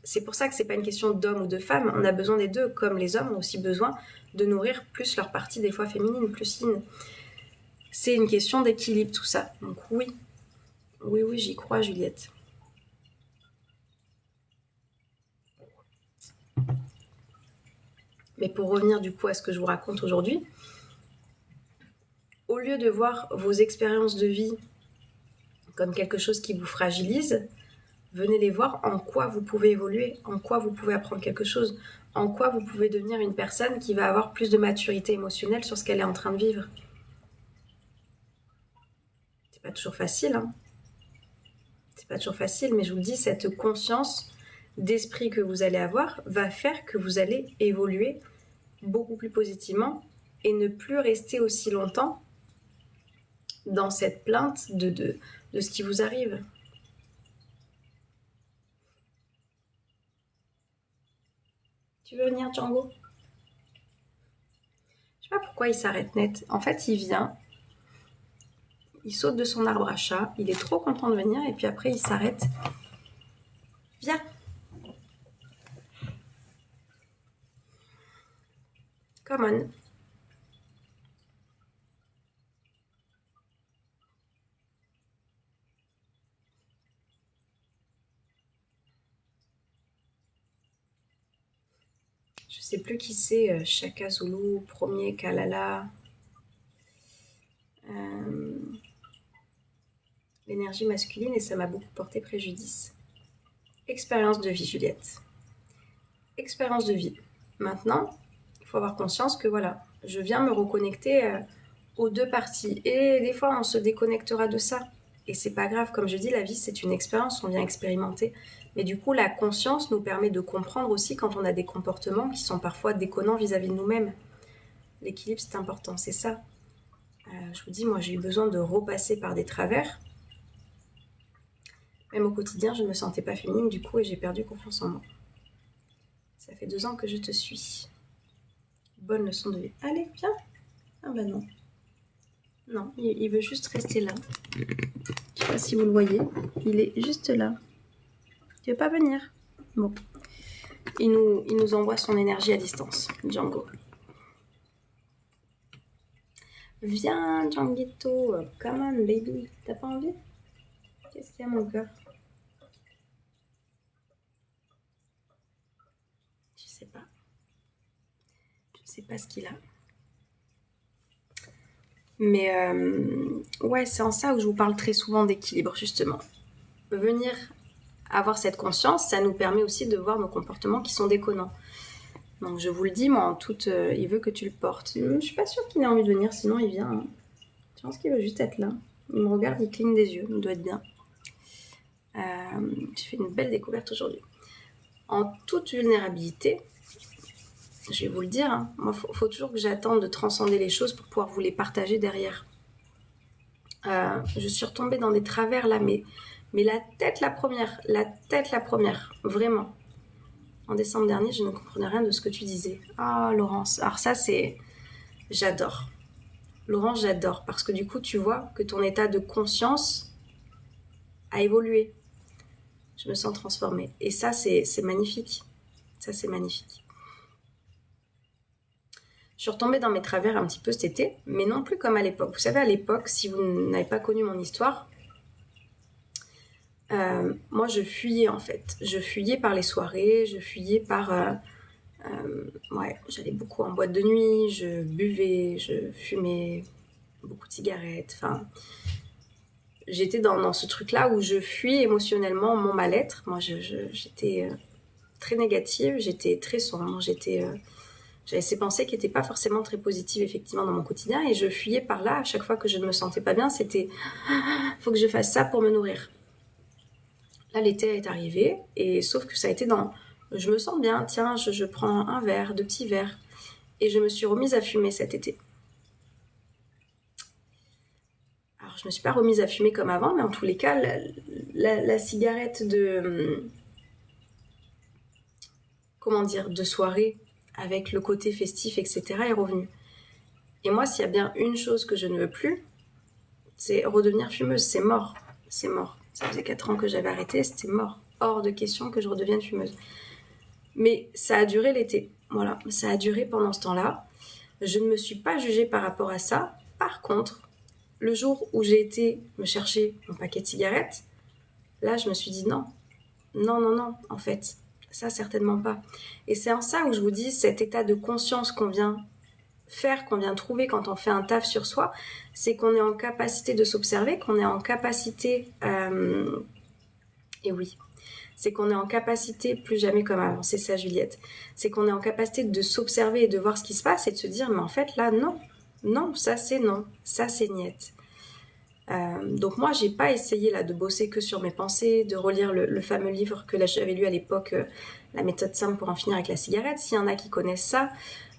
c'est pour ça que c'est pas une question d'homme ou de femme, on a besoin des deux, comme les hommes ont aussi besoin de nourrir plus leur partie des fois féminine, plus yin. C'est une question d'équilibre tout ça. Donc oui, j'y crois Juliette. Mais pour revenir du coup à ce que je vous raconte aujourd'hui, au lieu de voir vos expériences de vie comme quelque chose qui vous fragilise, venez les voir en quoi vous pouvez évoluer, en quoi vous pouvez apprendre quelque chose, en quoi vous pouvez devenir une personne qui va avoir plus de maturité émotionnelle sur ce qu'elle est en train de vivre. C'est pas toujours facile, hein. C'est pas toujours facile, mais je vous le dis, cette conscience d'esprit que vous allez avoir va faire que vous allez évoluer beaucoup plus positivement et ne plus rester aussi longtemps dans cette plainte de ce qui vous arrive. Tu veux venir, Django? Je sais pas pourquoi il s'arrête net. En fait, il vient, il saute de son arbre à chat, il est trop content de venir et puis après il s'arrête. Viens. Come on. Je sais plus qui c'est, Shaka Zulu, premier Kalala. L'énergie masculine et ça m'a beaucoup porté préjudice. Expérience de vie, Juliette. Expérience de vie. Maintenant, il faut avoir conscience que voilà, je viens me reconnecter aux deux parties. Et des fois, on se déconnectera de ça. Et c'est pas grave, comme je dis, la vie, c'est une expérience, on vient expérimenter. Mais du coup, la conscience nous permet de comprendre aussi quand on a des comportements qui sont parfois déconnants vis-à-vis de nous-mêmes. L'équilibre, c'est important, c'est ça. Je vous dis, moi, j'ai eu besoin de repasser par des travers. Même au quotidien, je ne me sentais pas féminine du coup et j'ai perdu confiance en moi. Ça fait 2 ans que je te suis. Bonne leçon de vie. Allez, viens. Ah bah non. Non, il veut juste rester là. Je sais pas si vous le voyez. Il est juste là. Tu veux pas venir? Bon. Il nous envoie son énergie à distance, Django. Viens, Djanguito. Come on, baby. T'as pas envie? Qu'est-ce qu'il y a, mon cœur? Je sais pas. Je sais pas ce qu'il a. Mais ouais, c'est en ça où je vous parle très souvent d'équilibre, justement. Venir avoir cette conscience, ça nous permet aussi de voir nos comportements qui sont déconnants. Donc je vous le dis, moi, en toute, il veut que tu le portes. Je suis pas sûre qu'il ait envie de venir, sinon il vient. Hein. Je pense qu'il veut juste être là. Il me regarde, il cligne des yeux, il doit être bien. J'ai fait une belle découverte aujourd'hui. En toute vulnérabilité, je vais vous le dire, hein, moi, faut toujours que j'attende de transcender les choses pour pouvoir vous les partager derrière. Je suis retombée dans des travers là, mais la tête la première, vraiment. En décembre dernier, je ne comprenais rien de ce que tu disais. Ah, Laurence, alors ça c'est... J'adore. Laurence, j'adore, parce que du coup, tu vois que ton état de conscience a évolué. Je me sens transformée. Et ça, c'est magnifique. Ça, c'est magnifique. Je suis retombée dans mes travers un petit peu cet été, mais non plus comme à l'époque. Vous savez, à l'époque, si vous n'avez pas connu mon histoire, moi, je fuyais en fait. Je fuyais par les soirées, je fuyais par... ouais, j'allais beaucoup en boîte de nuit, je buvais, je fumais beaucoup de cigarettes. Enfin, j'étais dans ce truc-là où je fuis émotionnellement mon mal-être. Moi, j'étais très négative, j'étais très sombre, j'avais ces pensées qui n'étaient pas forcément très positives effectivement dans mon quotidien et je fuyais par là à chaque fois que je ne me sentais pas bien, c'était « faut que je fasse ça pour me nourrir ». Là, l'été est arrivé et sauf que ça a été dans « je me sens bien, tiens, je prends un verre, 2 petits verres » et je me suis remise à fumer cet été. Alors, je ne me suis pas remise à fumer comme avant, mais en tous les cas, la cigarette de... comment dire, de soirée avec le côté festif, etc. est revenu. Et moi, s'il y a bien une chose que je ne veux plus, c'est redevenir fumeuse. C'est mort. C'est mort. Ça faisait 4 ans que j'avais arrêté, c'était mort. Hors de question que je redevienne fumeuse. Mais ça a duré l'été. Voilà, ça a duré pendant ce temps-là. Je ne me suis pas jugée par rapport à ça. Par contre, le jour où j'ai été me chercher mon paquet de cigarettes, là, je me suis dit non. Non, en fait. Ça, certainement pas. Et c'est en ça où je vous dis, cet état de conscience qu'on vient faire, qu'on vient trouver quand on fait un taf sur soi, c'est qu'on est en capacité de s'observer, qu'on est en capacité... et oui, c'est qu'on est en capacité, plus jamais comme avant, c'est ça Juliette, c'est qu'on est en capacité de s'observer et de voir ce qui se passe et de se dire, mais en fait là, non, ça c'est niet. Donc moi, j'ai pas essayé là de bosser que sur mes pensées, de relire le fameux livre que j'avais lu à l'époque, La méthode simple pour en finir avec la cigarette. S'il y en a qui connaissent ça,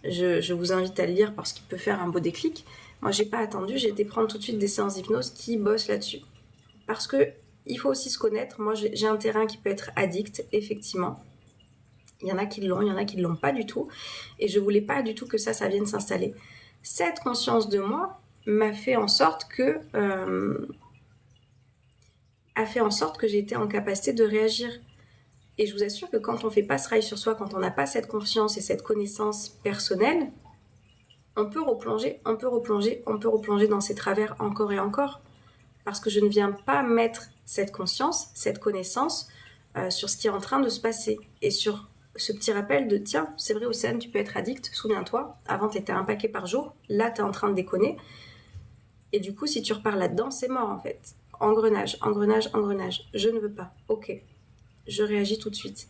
je vous invite à le lire parce qu'il peut faire un beau déclic. Moi, j'ai pas attendu, j'ai été prendre tout de suite des séances d'hypnose qui bossent là-dessus. Parce que il faut aussi se connaître. Moi, j'ai un terrain qui peut être addict, effectivement. Il y en a qui l'ont, il y en a qui ne l'ont pas du tout. Et je voulais pas du tout que ça vienne s'installer. Cette conscience de moi m'a fait en sorte que j'ai été en capacité de réagir. Et je vous assure que quand on ne fait pas ce travail sur soi, quand on n'a pas cette confiance et cette connaissance personnelle, on peut replonger dans ces travers encore et encore. Parce que je ne viens pas mettre cette conscience, cette connaissance sur ce qui est en train de se passer. Et sur ce petit rappel de, tiens, c'est vrai Océane, tu peux être addict, souviens-toi, avant tu étais un paquet par jour, là tu es en train de déconner. Et du coup, si tu repars là-dedans, c'est mort en fait. Engrenage. Je ne veux pas. Ok. Je réagis tout de suite.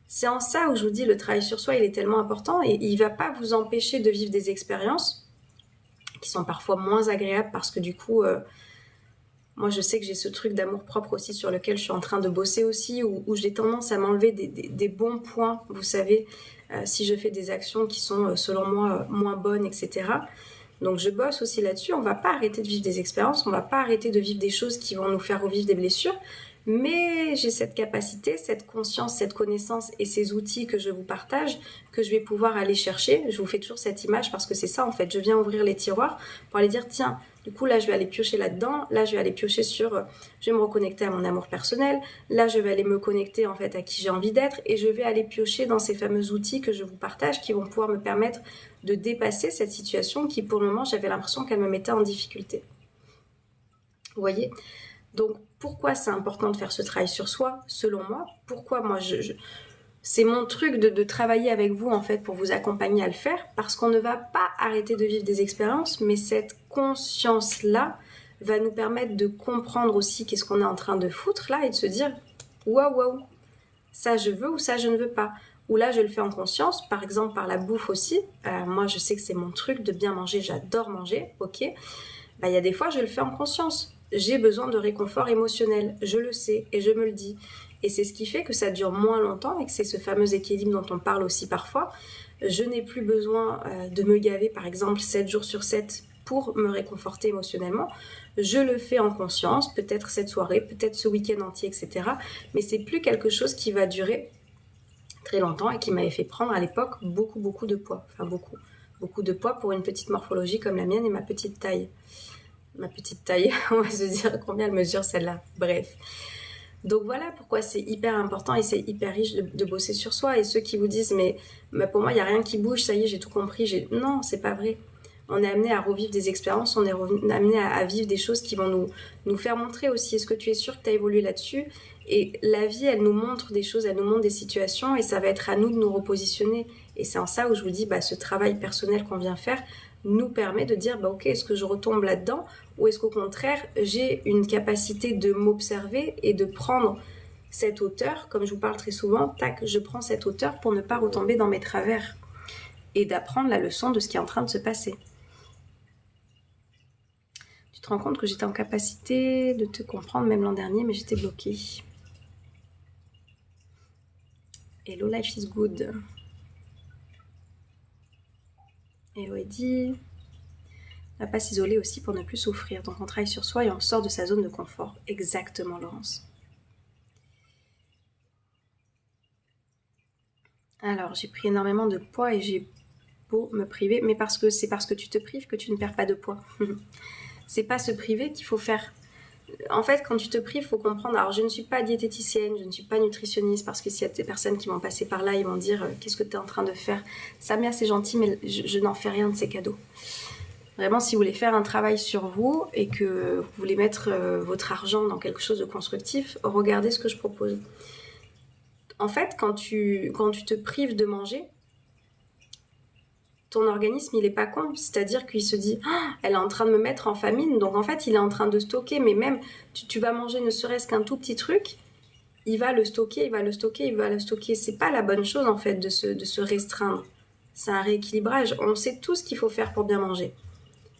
C'est en ça où je vous dis, le travail sur soi, il est tellement important et il ne va pas vous empêcher de vivre des expériences qui sont parfois moins agréables parce que du coup, moi je sais que j'ai ce truc d'amour-propre aussi sur lequel je suis en train de bosser aussi, où j'ai tendance à m'enlever des bons points, vous savez, si je fais des actions qui sont selon moi moins bonnes, etc. Donc je bosse aussi là-dessus. On ne va pas arrêter de vivre des expériences, on ne va pas arrêter de vivre des choses qui vont nous faire revivre des blessures, mais j'ai cette capacité, cette conscience, cette connaissance et ces outils que je vous partage, que je vais pouvoir aller chercher. Je vous fais toujours cette image parce que c'est ça en fait. Je viens ouvrir les tiroirs pour aller dire tiens, du coup là je vais aller piocher là-dedans, là je vais aller piocher sur, je vais me reconnecter à mon amour personnel, là je vais aller me connecter en fait à qui j'ai envie d'être et je vais aller piocher dans ces fameux outils que je vous partage qui vont pouvoir me permettre de dépasser cette situation qui pour le moment j'avais l'impression qu'elle me mettait en difficulté. Vous voyez ? Donc pourquoi c'est important de faire ce travail sur soi, selon moi ? Pourquoi moi c'est mon truc de travailler avec vous en fait pour vous accompagner à le faire, parce qu'on ne va pas arrêter de vivre des expériences, mais cette conscience-là va nous permettre de comprendre aussi qu'est-ce qu'on est en train de foutre là et de se dire waouh, ça je veux ou ça je ne veux pas. Ou là je le fais en conscience, par exemple par la bouffe aussi. Moi je sais que c'est mon truc de bien manger, j'adore manger, ok. Il y a des fois je le fais en conscience. J'ai besoin de réconfort émotionnel, je le sais et je me le dis. Et c'est ce qui fait que ça dure moins longtemps et que c'est ce fameux équilibre dont on parle aussi parfois. Je n'ai plus besoin de me gaver par exemple 7 jours sur 7 pour me réconforter émotionnellement. Je le fais en conscience, peut-être cette soirée, peut-être ce week-end entier, etc. Mais c'est plus quelque chose qui va durer très longtemps et qui m'avait fait prendre à l'époque beaucoup de poids. Enfin beaucoup de poids pour une petite morphologie comme la mienne et ma petite taille. Ma petite taille, on va se dire combien elle mesure celle-là. Bref. Donc voilà pourquoi c'est hyper important et c'est hyper riche de bosser sur soi. Et ceux qui vous disent mais pour moi il n'y a rien qui bouge, ça y est j'ai tout compris. Non, c'est pas vrai. On est amené à revivre des expériences, on est amené à vivre des choses qui vont nous faire montrer aussi. Est-ce que tu es sûr que tu as évolué là-dessus ? Et la vie, elle nous montre des choses, elle nous montre des situations et ça va être à nous de nous repositionner. Et c'est en ça où je vous dis, ce travail personnel qu'on vient faire nous permet de dire, ok, est-ce que je retombe là-dedans ? Ou est-ce qu'au contraire, j'ai une capacité de m'observer et de prendre cette hauteur, comme je vous parle très souvent, je prends cette hauteur pour ne pas retomber dans mes travers et d'apprendre la leçon de ce qui est en train de se passer. Tu te rends compte que j'étais en capacité de te comprendre même l'an dernier, mais j'étais bloquée. Hello, life is good. Hello, Eddie. On ne va pas s'isoler aussi pour ne plus souffrir. Donc on travaille sur soi et on sort de sa zone de confort. Exactement, Laurence. Alors, j'ai pris énormément de poids et j'ai beau me priver, mais c'est parce que tu te prives que tu ne perds pas de poids. C'est pas se priver qu'il faut faire. En fait, quand tu te prives, il faut comprendre. Alors, je ne suis pas diététicienne, je ne suis pas nutritionniste, parce que s'il y a des personnes qui vont passer par là, ils vont dire qu'est-ce que tu es en train de faire ? Samia, c'est gentil, mais je n'en fais rien de ces cadeaux. Vraiment, si vous voulez faire un travail sur vous et que vous voulez mettre votre argent dans quelque chose de constructif, regardez ce que je propose. En fait, quand tu te prives de manger, ton organisme, il est pas con. C'est-à-dire qu'il se dit elle est en train de me mettre en famine. Donc, en fait, il est en train de stocker. Mais même, tu vas manger ne serait-ce qu'un tout petit truc, il va le stocker. C'est pas la bonne chose, en fait, de se restreindre. C'est un rééquilibrage. On sait tous ce qu'il faut faire pour bien manger.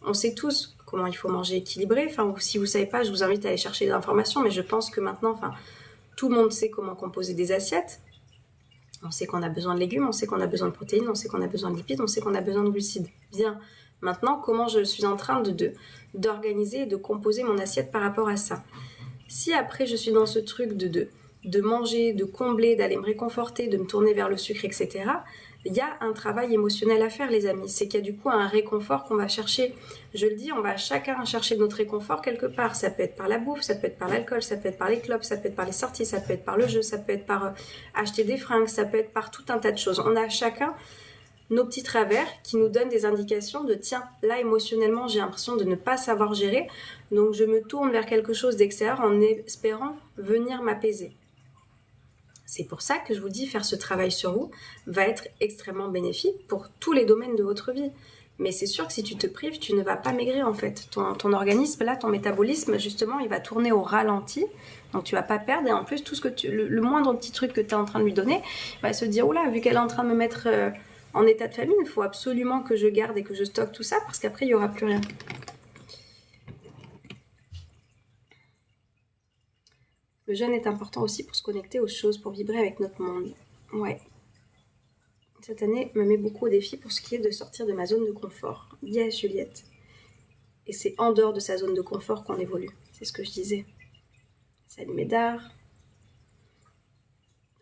On sait tous comment il faut manger équilibré. Enfin, si vous ne savez pas, je vous invite à aller chercher des informations, mais je pense que maintenant, enfin, tout le monde sait comment composer des assiettes. On sait qu'on a besoin de légumes, on sait qu'on a besoin de protéines, on sait qu'on a besoin de lipides, on sait qu'on a besoin de glucides. Bien. Maintenant, comment je suis en train d'organiser et de composer mon assiette par rapport à ça. Si après, je suis dans ce truc de manger, de combler, d'aller me réconforter, de me tourner vers le sucre, etc., il y a un travail émotionnel à faire, les amis. C'est qu'il y a du coup un réconfort qu'on va chercher. Je le dis, on va chacun chercher notre réconfort quelque part. Ça peut être par la bouffe, ça peut être par l'alcool, ça peut être par les clopes, ça peut être par les sorties, ça peut être par le jeu, ça peut être par acheter des fringues, ça peut être par tout un tas de choses. On a chacun nos petits travers qui nous donnent des indications de tiens, là émotionnellement j'ai l'impression de ne pas savoir gérer, donc je me tourne vers quelque chose d'extérieur en espérant venir m'apaiser. C'est pour ça que je vous dis, faire ce travail sur vous va être extrêmement bénéfique pour tous les domaines de votre vie. Mais c'est sûr que si tu te prives, tu ne vas pas maigrir en fait. Ton organisme, là, ton métabolisme, justement, il va tourner au ralenti. Donc tu vas pas perdre. Et en plus, tout ce que le moindre petit truc que tu es en train de lui donner, il va se dire, oula, vu qu'elle est en train de me mettre en état de famine, il faut absolument que je garde et que je stocke tout ça parce qu'après, il n'y aura plus rien. Le jeûne est important aussi pour se connecter aux choses, pour vibrer avec notre monde. Ouais. Cette année me met beaucoup au défi pour ce qui est de sortir de ma zone de confort. Yes, Juliette. Et c'est en dehors de sa zone de confort qu'on évolue. C'est ce que je disais. Salut Médard.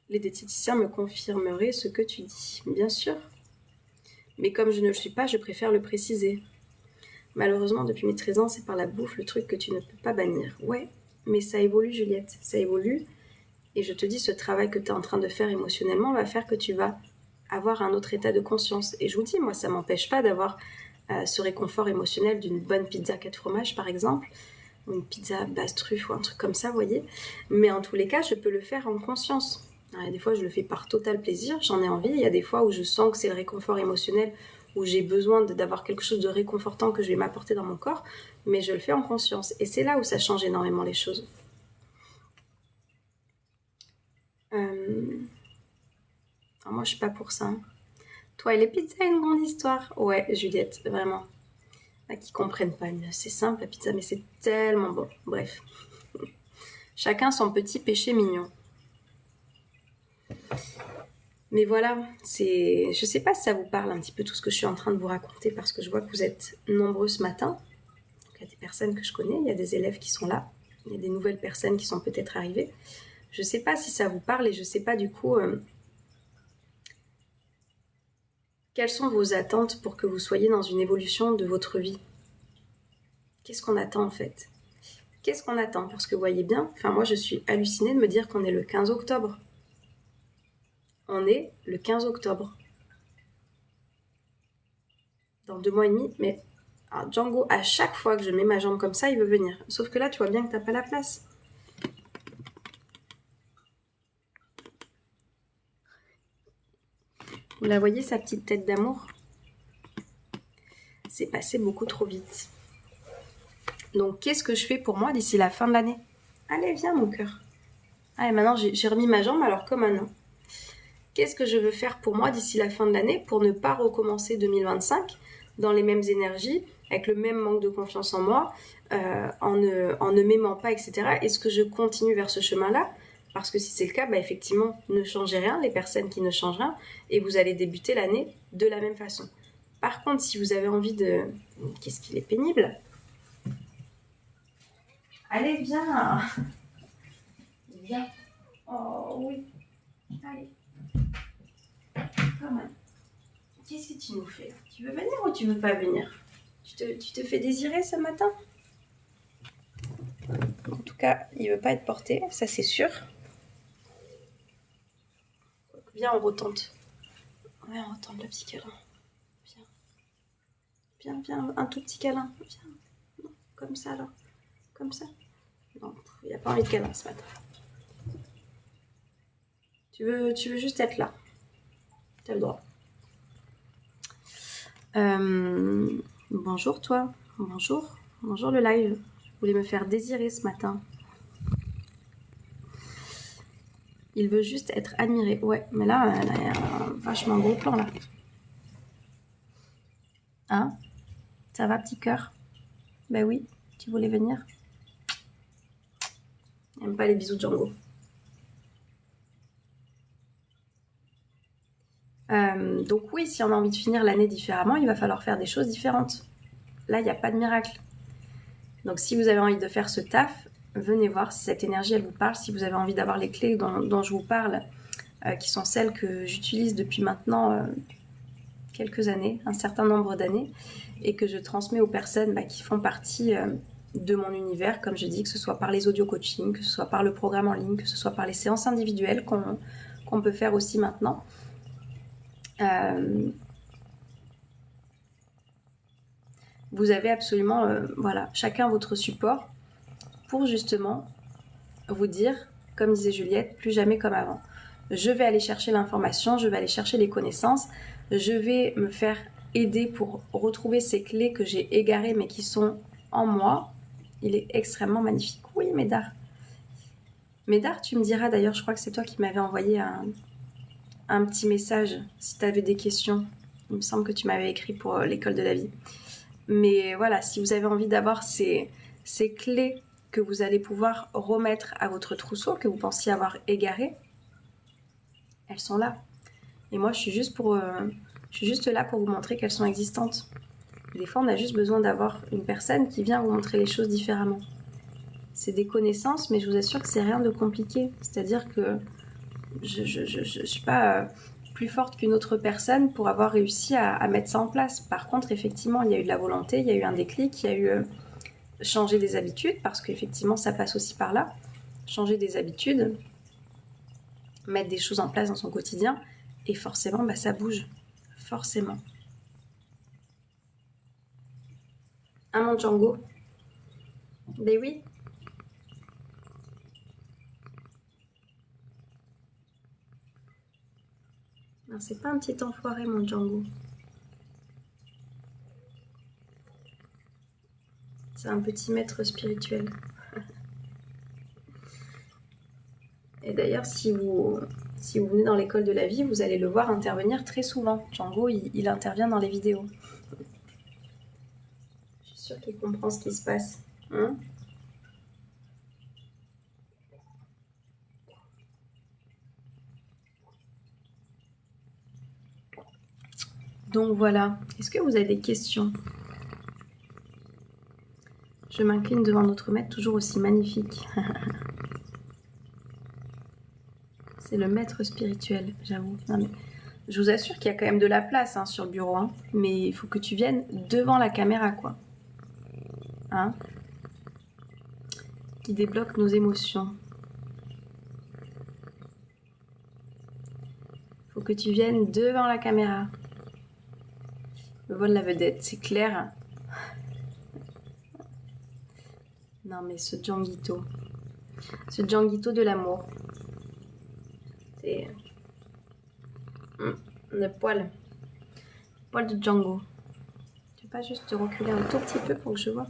Les diététiciens me confirmeraient ce que tu dis. Bien sûr. Mais comme je ne le suis pas, je préfère le préciser. Malheureusement, depuis mes 13 ans, c'est par la bouffe le truc que tu ne peux pas bannir. Ouais. Mais ça évolue, Juliette, ça évolue. Et je te dis, ce travail que tu es en train de faire émotionnellement va faire que tu vas avoir un autre état de conscience. Et je vous dis, moi, ça ne m'empêche pas d'avoir ce réconfort émotionnel d'une bonne pizza 4 fromages, par exemple, ou une pizza basse truffe ou un truc comme ça, vous voyez. Mais en tous les cas, je peux le faire en conscience. Alors, il y a des fois, je le fais par total plaisir, j'en ai envie. Il y a des fois où je sens que c'est le réconfort émotionnel, où j'ai besoin d'avoir quelque chose de réconfortant que je vais m'apporter dans mon corps, mais je le fais en conscience. Et c'est là où ça change énormément les choses. Alors moi, je suis pas pour ça. Hein. Toi et les pizzas, une grande histoire. Ouais, Juliette, vraiment. Là, qui comprennent pas. C'est simple, la pizza, mais c'est tellement bon. Bref. Chacun son petit péché mignon. Mais voilà, je sais pas si ça vous parle un petit peu tout ce que je suis en train de vous raconter parce que je vois que vous êtes nombreux ce matin. Donc, il y a des personnes que je connais, il y a des élèves qui sont là, il y a des nouvelles personnes qui sont peut-être arrivées. Je sais pas si ça vous parle et je sais pas du coup quelles sont vos attentes pour que vous soyez dans une évolution de votre vie. Qu'est-ce qu'on attend en fait? Qu'est-ce qu'on attend? Parce que vous voyez bien, enfin moi je suis hallucinée de me dire qu'on est le 15 octobre. On est le 15 octobre. Dans 2 mois et demi, mais alors Django, à chaque fois que je mets ma jambe comme ça, il veut venir. Sauf que là, tu vois bien que t'as pas la place. Vous la voyez, sa petite tête d'amour? C'est passé beaucoup trop vite. Donc, qu'est-ce que je fais pour moi d'ici la fin de l'année? Allez, viens, mon cœur. Allez, maintenant, j'ai remis ma jambe, alors comme un an. Qu'est-ce que je veux faire pour moi d'ici la fin de l'année pour ne pas recommencer 2025 dans les mêmes énergies, avec le même manque de confiance en moi, en ne m'aimant pas, etc. Est-ce que je continue vers ce chemin-là? Parce que si c'est le cas, bah effectivement, ne changez rien, les personnes qui ne changent rien, et vous allez débuter l'année de la même façon. Par contre, si vous avez envie de... Qu'est-ce qu'il est pénible? Allez, viens. Viens. Oh oui. Allez. Quand même. Qu'est-ce que tu nous fais là? Tu veux venir ou tu veux pas venir? Tu te fais désirer ce matin? En tout cas, il veut pas être porté, ça c'est sûr. Viens, on retente. Ouais, on retente le petit câlin. Viens. Viens, viens, un tout petit câlin. Viens. Non, comme ça alors. Comme ça. Non, il n'a pas envie de câlin ce matin. Tu veux juste être là. Tu as le droit. Bonjour toi. Bonjour. Bonjour le live. Je voulais me faire désirer ce matin. Il veut juste être admiré. Ouais, mais là, il y a un vachement gros plan là. Hein? Ça va, petit cœur? Ben oui, tu voulais venir. J'aime pas les bisous de Django. Donc oui, si on a envie de finir l'année différemment, il va falloir faire des choses différentes. Là, il n'y a pas de miracle. Donc si vous avez envie de faire ce taf, venez voir si cette énergie, elle vous parle. Si vous avez envie d'avoir les clés dont je vous parle, qui sont celles que j'utilise depuis maintenant quelques années, un certain nombre d'années, et que je transmets aux personnes qui font partie de mon univers, comme je dis, que ce soit par les audio coaching, que ce soit par le programme en ligne, que ce soit par les séances individuelles qu'on peut faire aussi maintenant. Vous avez absolument, voilà, chacun votre support pour justement vous dire, comme disait Juliette, plus jamais comme avant. Je vais aller chercher l'information, je vais aller chercher les connaissances, je vais me faire aider pour retrouver ces clés que j'ai égarées mais qui sont en moi. Il est extrêmement magnifique. Oui, Médard. Médard, tu me diras d'ailleurs, je crois que c'est toi qui m'avais envoyé un petit message si tu avais des questions. Il me semble que tu m'avais écrit pour l'école de la vie. Mais voilà, si vous avez envie d'avoir ces clés que vous allez pouvoir remettre à votre trousseau, que vous pensiez avoir égaré, elles sont là. Et moi, je suis juste là pour vous montrer qu'elles sont existantes. Des fois, on a juste besoin d'avoir une personne qui vient vous montrer les choses différemment. C'est des connaissances, mais je vous assure que c'est rien de compliqué. C'est-à-dire que je suis pas plus forte qu'une autre personne pour avoir réussi à mettre ça en place. Par contre, effectivement, il y a eu de la volonté, il y a eu un déclic, il y a eu changer des habitudes, parce qu'effectivement, ça passe aussi par là. Changer des habitudes, mettre des choses en place dans son quotidien, et forcément, ça bouge. Forcément. Mon Django. Ben oui. Non, c'est pas un petit enfoiré, mon Django. C'est un petit maître spirituel. Et d'ailleurs, si vous venez dans l'école de la vie, vous allez le voir intervenir très souvent. Django, il intervient dans les vidéos. Je suis sûre qu'il comprend ce qui se passe. Hein ? Donc voilà. Est-ce que vous avez des questions ? Je m'incline devant notre maître, toujours aussi magnifique. C'est le maître spirituel, j'avoue. Non, mais je vous assure qu'il y a quand même de la place sur le bureau. Hein. Mais il faut que tu viennes devant la caméra, quoi. Hein ? Qui débloque nos émotions. Il faut que tu viennes devant la caméra. Le vol de la vedette, c'est clair. Non, mais ce Djanguito. Ce Djanguito de l'amour. C'est le poil. Le poil de Django. Tu peux pas juste te reculer un tout petit peu pour que je vois.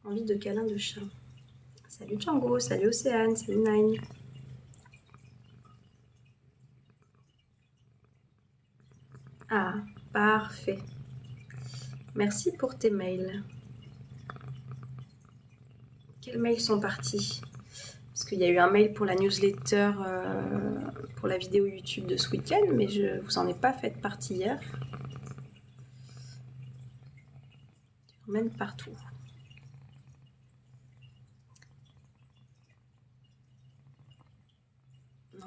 Envie de câlin de chat. Salut Django, salut Océane, salut Nine. Ah, parfait. Merci pour tes mails. Quels mails sont partis ? Parce qu'il y a eu un mail pour la newsletter, pour la vidéo YouTube de ce week-end, mais je vous en ai pas fait partie hier. Je emmène partout.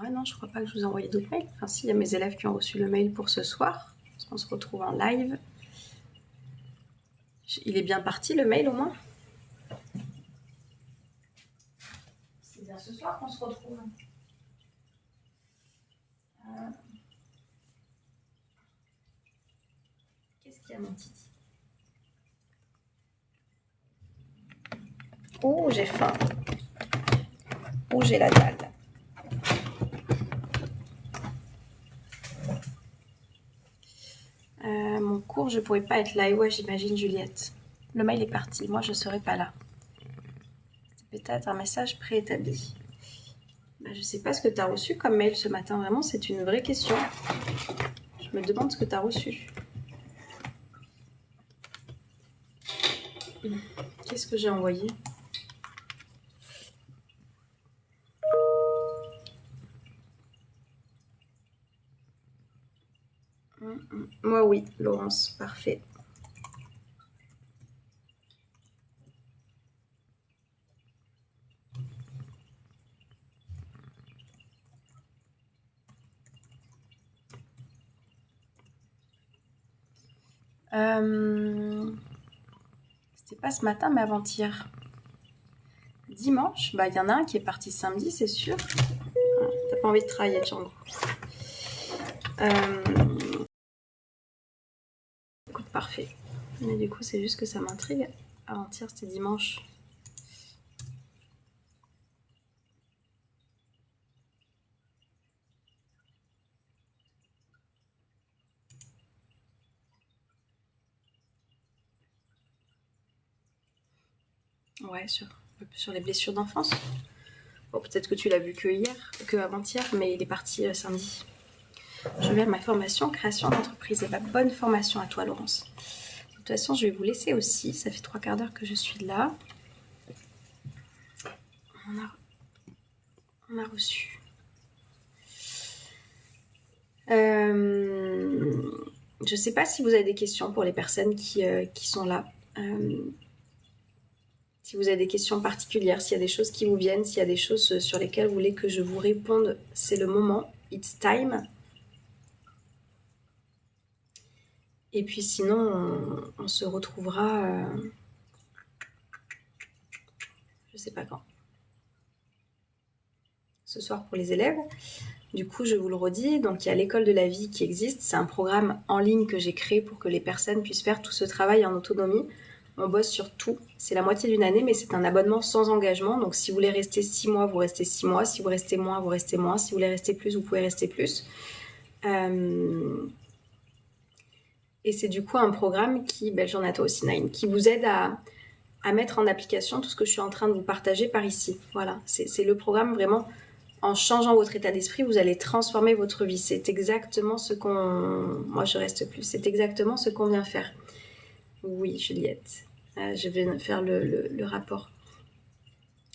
Ouais, non, je crois pas que je vous ai envoyé d'autres mails. Enfin, si, il y a mes élèves qui ont reçu le mail pour ce soir. Parce qu'on se retrouve en live. Il est bien parti, le mail, au moins ? C'est bien ce soir qu'on se retrouve. Qu'est-ce qu'il y a, mon titi ? Oh, j'ai faim. Oh, j'ai la dalle. Mon cours, je pourrais pas être là. Et ouais, j'imagine, Juliette. Le mail est parti. Moi, je serai pas là. C'est peut-être un message préétabli. Je sais pas ce que tu as reçu comme mail ce matin. Vraiment, c'est une vraie question. Je me demande ce que tu as reçu. Qu'est-ce que j'ai envoyé? Moi oui, Laurence, parfait. C'était pas ce matin, mais avant-hier. Dimanche, bah il y en a un qui est parti samedi, c'est sûr. Ah, t'as pas envie de travailler, Django. Écoute, parfait. Mais du coup, c'est juste que ça m'intrigue. Avant-hier, c'était dimanche. Ouais, sur les blessures d'enfance. Bon, peut-être que tu l'as vu que avant-hier, mais il est parti samedi. Je vais à ma formation création d'entreprise. Et bah, bonne formation à toi, Laurence. De toute façon, je vais vous laisser aussi. Ça fait 3/4 d'heure que je suis là. On a reçu. Je sais pas si vous avez des questions pour les personnes qui sont là. Si vous avez des questions particulières, s'il y a des choses qui vous viennent, s'il y a des choses sur lesquelles vous voulez que je vous réponde, c'est le moment. It's time. Et puis sinon, on se retrouvera, je sais pas quand. Ce soir pour les élèves. Du coup, je vous le redis, donc il y a l'école de la vie qui existe. C'est un programme en ligne que j'ai créé pour que les personnes puissent faire tout ce travail en autonomie. On bosse sur tout. C'est la moitié d'une année, mais c'est un abonnement sans engagement. Donc si vous voulez rester 6 mois, vous restez 6 mois. Si vous restez moins, vous restez moins. Si vous voulez rester plus, vous pouvez rester plus. Et c'est du coup un programme qui, j'en ai à toi aussi, Naïm, qui vous aide à mettre en application tout ce que je suis en train de vous partager par ici. Voilà, c'est le programme vraiment. En changeant votre état d'esprit, vous allez transformer votre vie. C'est exactement ce qu'on... Moi, je reste plus. C'est exactement ce qu'on vient faire. Oui, Juliette. Je vais faire le rapport.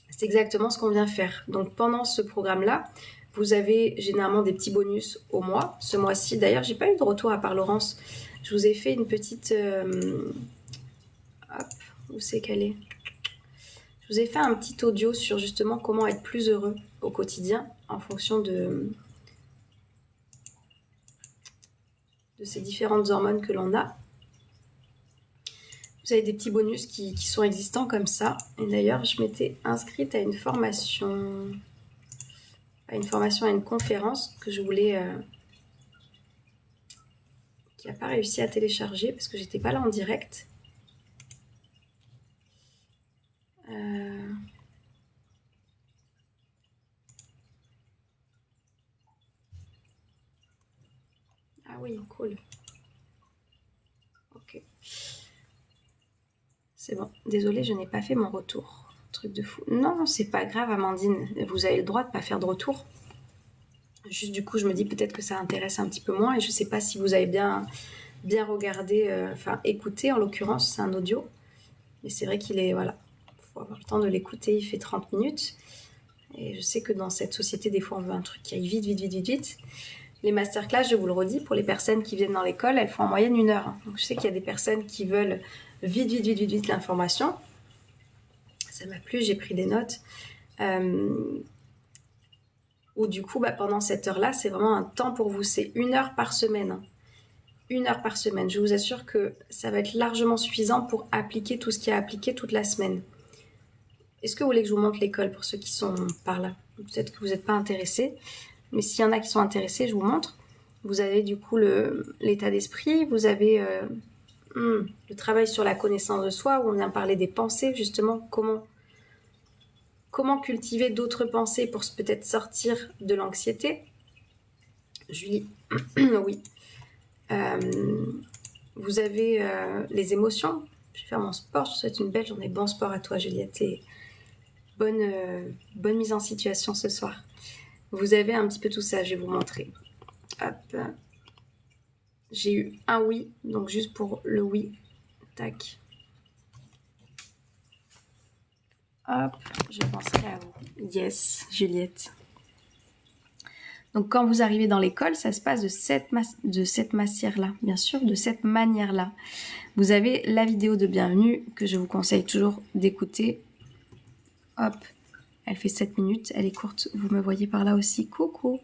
C'est exactement ce qu'on vient faire. Donc, pendant ce programme-là, vous avez généralement des petits bonus au mois. Ce mois-ci, d'ailleurs, j'ai pas eu de retour à part Laurence. Je vous ai fait une petite... Hop, où c'est qu'elle est? Je vous ai fait un petit audio sur justement comment être plus heureux au quotidien en fonction de ces différentes hormones que l'on a. Vous avez des petits bonus qui sont existants comme ça. Et d'ailleurs, je m'étais inscrite à une formation, à une conférence que je voulais... qui n'a pas réussi à télécharger parce que j'étais pas là en direct. Ah oui, cool. Ok. C'est bon. Désolée, je n'ai pas fait mon retour. Truc de fou. Non, c'est pas grave, Amandine. Vous avez le droit de pas faire de retour. Juste du coup, je me dis peut-être que ça intéresse un petit peu moins. Et je sais pas si vous avez bien regardé, écouté en l'occurrence, c'est un audio. Mais c'est vrai qu'il est, voilà, faut avoir le temps de l'écouter. Il fait 30 minutes. Et je sais que dans cette société, des fois, on veut un truc qui aille vite, vite, vite, vite, vite. Les masterclass, je vous le redis, pour les personnes qui viennent dans l'école, elles font en moyenne 1 heure. Donc je sais qu'il y a des personnes qui veulent vite, vite, vite, vite, vite l'information. Ça m'a plu, j'ai pris des notes. Ou du coup, pendant cette heure-là, c'est vraiment un temps pour vous. C'est 1 heure par semaine. 1 heure par semaine. Je vous assure que ça va être largement suffisant pour appliquer tout ce qu'il y a à appliquer toute la semaine. Est-ce que vous voulez que je vous montre l'école pour ceux qui sont par là? Peut-être que vous n'êtes pas intéressés. Mais s'il y en a qui sont intéressés, je vous montre. Vous avez du coup l'état d'esprit, vous avez le travail sur la connaissance de soi, où on vient parler des pensées, justement, comment cultiver d'autres pensées pour peut-être sortir de l'anxiété. Julie, oui. Vous avez les émotions. Je vais faire mon sport, je te souhaite une belle journée. Bon sport à toi, Juliette, et bonne mise en situation ce soir. Vous avez un petit peu tout ça, je vais vous montrer. Hop. J'ai eu un oui, donc juste pour le oui. Tac. Hop, je penserai à vous. Yes, Juliette. Donc quand vous arrivez dans l'école, ça se passe de cette manière-là, bien sûr, de cette manière-là. Vous avez la vidéo de bienvenue que je vous conseille toujours d'écouter. Hop, elle fait 7 minutes, elle est courte, vous me voyez par là aussi, coucou.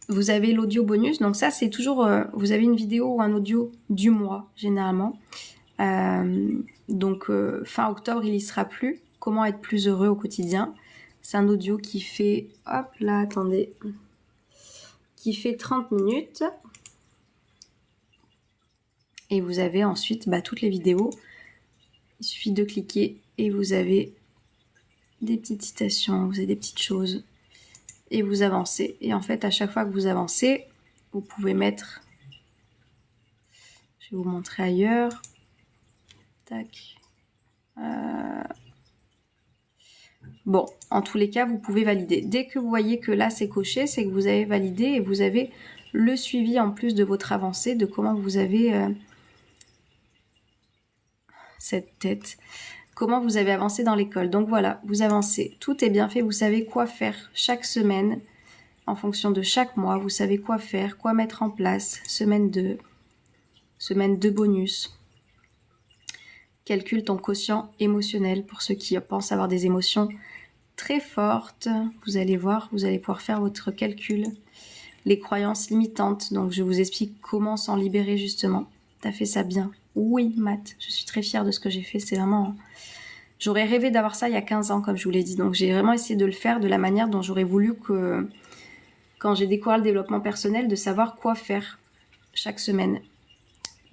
Vous avez l'audio bonus, donc ça c'est toujours, vous avez une vidéo ou un audio du mois généralement. Donc fin octobre il y sera plus. Comment être plus heureux au quotidien. C'est un audio qui fait, hop là, attendez, qui fait 30 minutes. Et vous avez ensuite toutes les vidéos. Il suffit de cliquer et vous avez des petites citations, vous avez des petites choses. Et vous avancez. Et en fait, à chaque fois que vous avancez, vous pouvez mettre... Je vais vous montrer ailleurs. Tac. Bon, en tous les cas, vous pouvez valider. Dès que vous voyez que là, c'est coché, c'est que vous avez validé et vous avez le suivi en plus de votre avancée, de comment vous avez cette tête, comment vous avez avancé dans l'école. Donc voilà, vous avancez. Tout est bien fait, vous savez quoi faire chaque semaine, en fonction de chaque mois, vous savez quoi faire, quoi mettre en place, semaine 2 bonus. Calcule ton quotient émotionnel pour ceux qui pensent avoir des émotions très fortes. Vous allez voir, vous allez pouvoir faire votre calcul. Les croyances limitantes, donc je vous explique comment s'en libérer justement. T'as fait ça bien. Oui, Matt, je suis très fière de ce que j'ai fait. C'est vraiment... J'aurais rêvé d'avoir ça il y a 15 ans, comme je vous l'ai dit. Donc j'ai vraiment essayé de le faire de la manière dont j'aurais voulu que, quand j'ai découvert le développement personnel, de savoir quoi faire chaque semaine.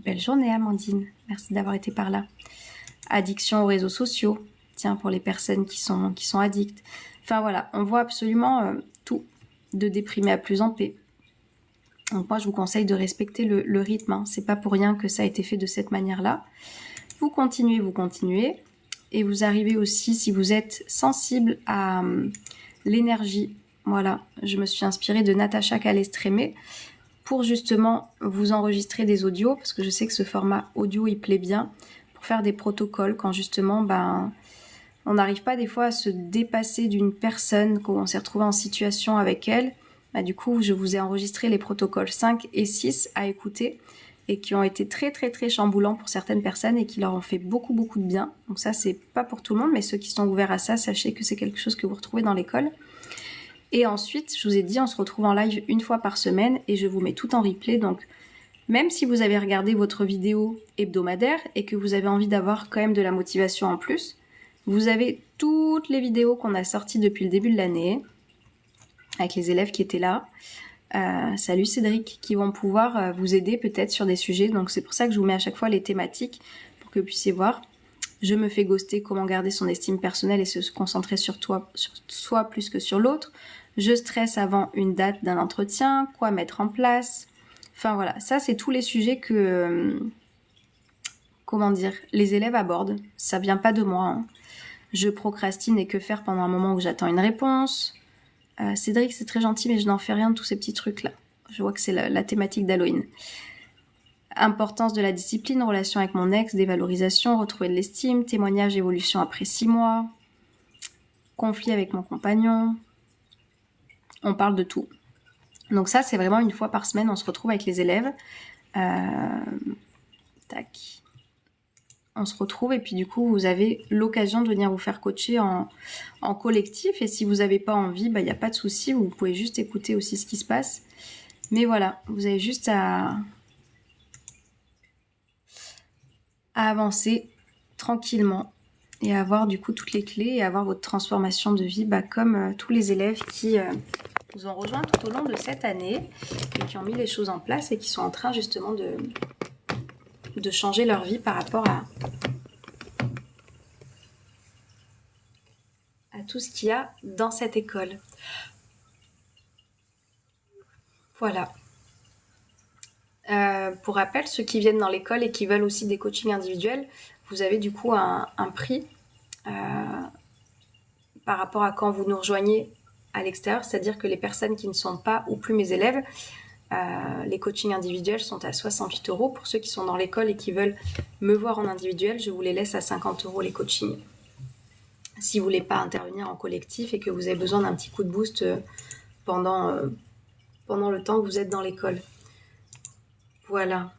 Belle journée, Amandine. Merci d'avoir été par là. Addiction aux réseaux sociaux. Tiens, pour les personnes qui sont addictes. Enfin voilà, on voit absolument tout. De déprimer à plus en paix. Donc moi, je vous conseille de respecter le rythme. Hein. C'est pas pour rien que ça a été fait de cette manière-là. Vous continuez. Et vous arrivez aussi, si vous êtes sensible à l'énergie. Voilà, je me suis inspirée de Natacha Calestrémé pour justement vous enregistrer des audios, parce que je sais que ce format audio, il plaît bien, pour faire des protocoles quand justement, on n'arrive pas des fois à se dépasser d'une personne, quand on s'est retrouvé en situation avec elle. Du coup, je vous ai enregistré les protocoles 5 et 6 à écouter et qui ont été très très très chamboulants pour certaines personnes et qui leur ont fait beaucoup beaucoup de bien. Donc ça, c'est pas pour tout le monde, mais ceux qui sont ouverts à ça, sachez que c'est quelque chose que vous retrouvez dans l'école. Et ensuite, je vous ai dit, on se retrouve en live une fois par semaine et je vous mets tout en replay. Donc, même si vous avez regardé votre vidéo hebdomadaire et que vous avez envie d'avoir quand même de la motivation en plus, vous avez toutes les vidéos qu'on a sorties depuis le début de l'année, avec les élèves qui étaient là. Salut Cédric, qui vont pouvoir vous aider peut-être sur des sujets. Donc c'est pour ça que je vous mets à chaque fois les thématiques, pour que vous puissiez voir. Je me fais ghoster, comment garder son estime personnelle et se concentrer sur soi plus que sur l'autre. Je stresse avant une date d'un entretien, quoi mettre en place. Enfin voilà, ça c'est tous les sujets que... les élèves abordent. Ça vient pas de moi, hein. Je procrastine et que faire pendant un moment où j'attends une réponse. Cédric, c'est très gentil, mais je n'en fais rien de tous ces petits trucs-là. Je vois que c'est la thématique d'Halloween. Importance de la discipline, relation avec mon ex, dévalorisation, retrouver de l'estime, témoignage, évolution après 6 mois, conflit avec mon compagnon. On parle de tout. Donc ça, c'est vraiment une fois par semaine, on se retrouve avec les élèves. Tac. On se retrouve et puis du coup vous avez l'occasion de venir vous faire coacher en collectif, et si vous n'avez pas envie, il n'y a pas de souci, vous pouvez juste écouter aussi ce qui se passe. Mais voilà, vous avez juste à avancer tranquillement et à avoir du coup toutes les clés et avoir votre transformation de vie, comme tous les élèves qui nous ont rejoints tout au long de cette année et qui ont mis les choses en place et qui sont en train justement de changer leur vie par rapport à tout ce qu'il y a dans cette école. Voilà. Pour rappel, ceux qui viennent dans l'école et qui veulent aussi des coachings individuels, vous avez du coup un prix par rapport à quand vous nous rejoignez à l'extérieur, c'est-à-dire que les personnes qui ne sont pas ou plus mes élèves, les coachings individuels sont à 68 €. Pour ceux qui sont dans l'école et qui veulent me voir en individuel, je vous les laisse à 50 € les coachings. si vous voulez pas intervenir en collectif et que vous avez besoin d'un petit coup de boost pendant le temps que vous êtes dans l'école. Voilà.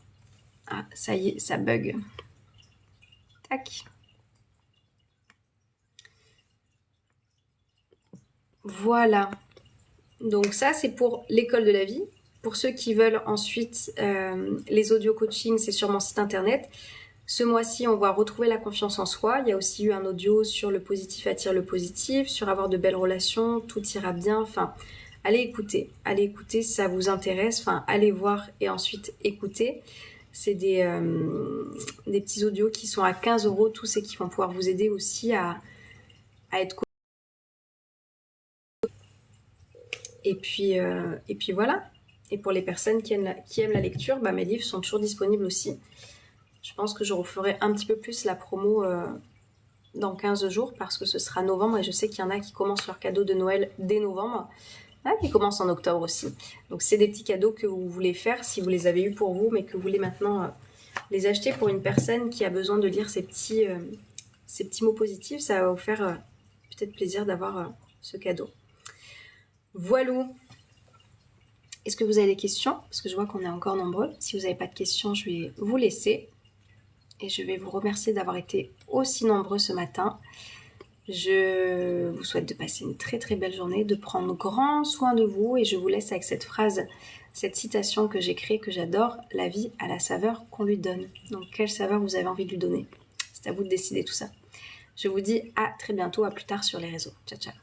Ah, ça y est, ça bug. Tac. Voilà. Donc ça, c'est pour l'école de la vie. Pour ceux qui veulent ensuite les audio coaching, c'est sur mon site internet. Ce mois-ci, on va retrouver la confiance en soi. Il y a aussi eu un audio sur le positif attire le positif, sur avoir de belles relations, tout ira bien. Enfin, allez écouter si ça vous intéresse. Enfin, allez voir et ensuite écouter. C'est des petits audios qui sont à 15 € tous et qui vont pouvoir vous aider aussi à être coach. Et puis voilà. Et pour les personnes qui aiment la lecture, bah, mes livres sont toujours disponibles aussi. Je pense que je referai un petit peu plus la promo dans 15 jours parce que ce sera novembre et je sais qu'il y en a qui commencent leur cadeau de Noël dès novembre. Qui commencent en octobre aussi. Donc c'est des petits cadeaux que vous voulez faire si vous les avez eus pour vous mais que vous voulez maintenant les acheter pour une personne qui a besoin de lire ces petits mots positifs. Ça va vous faire peut-être plaisir d'avoir ce cadeau. Voilà. Est-ce que vous avez des questions? Parce que je vois qu'on est encore nombreux. Si vous n'avez pas de questions, je vais vous laisser. Et je vais vous remercier d'avoir été aussi nombreux ce matin. Je vous souhaite de passer une très très belle journée, de prendre grand soin de vous. Et je vous laisse avec cette phrase, cette citation que j'ai créée, que j'adore. La vie a la saveur qu'on lui donne. Donc quelle saveur vous avez envie de lui donner? C'est à vous de décider tout ça. Je vous dis à très bientôt, à plus tard sur les réseaux. Ciao ciao.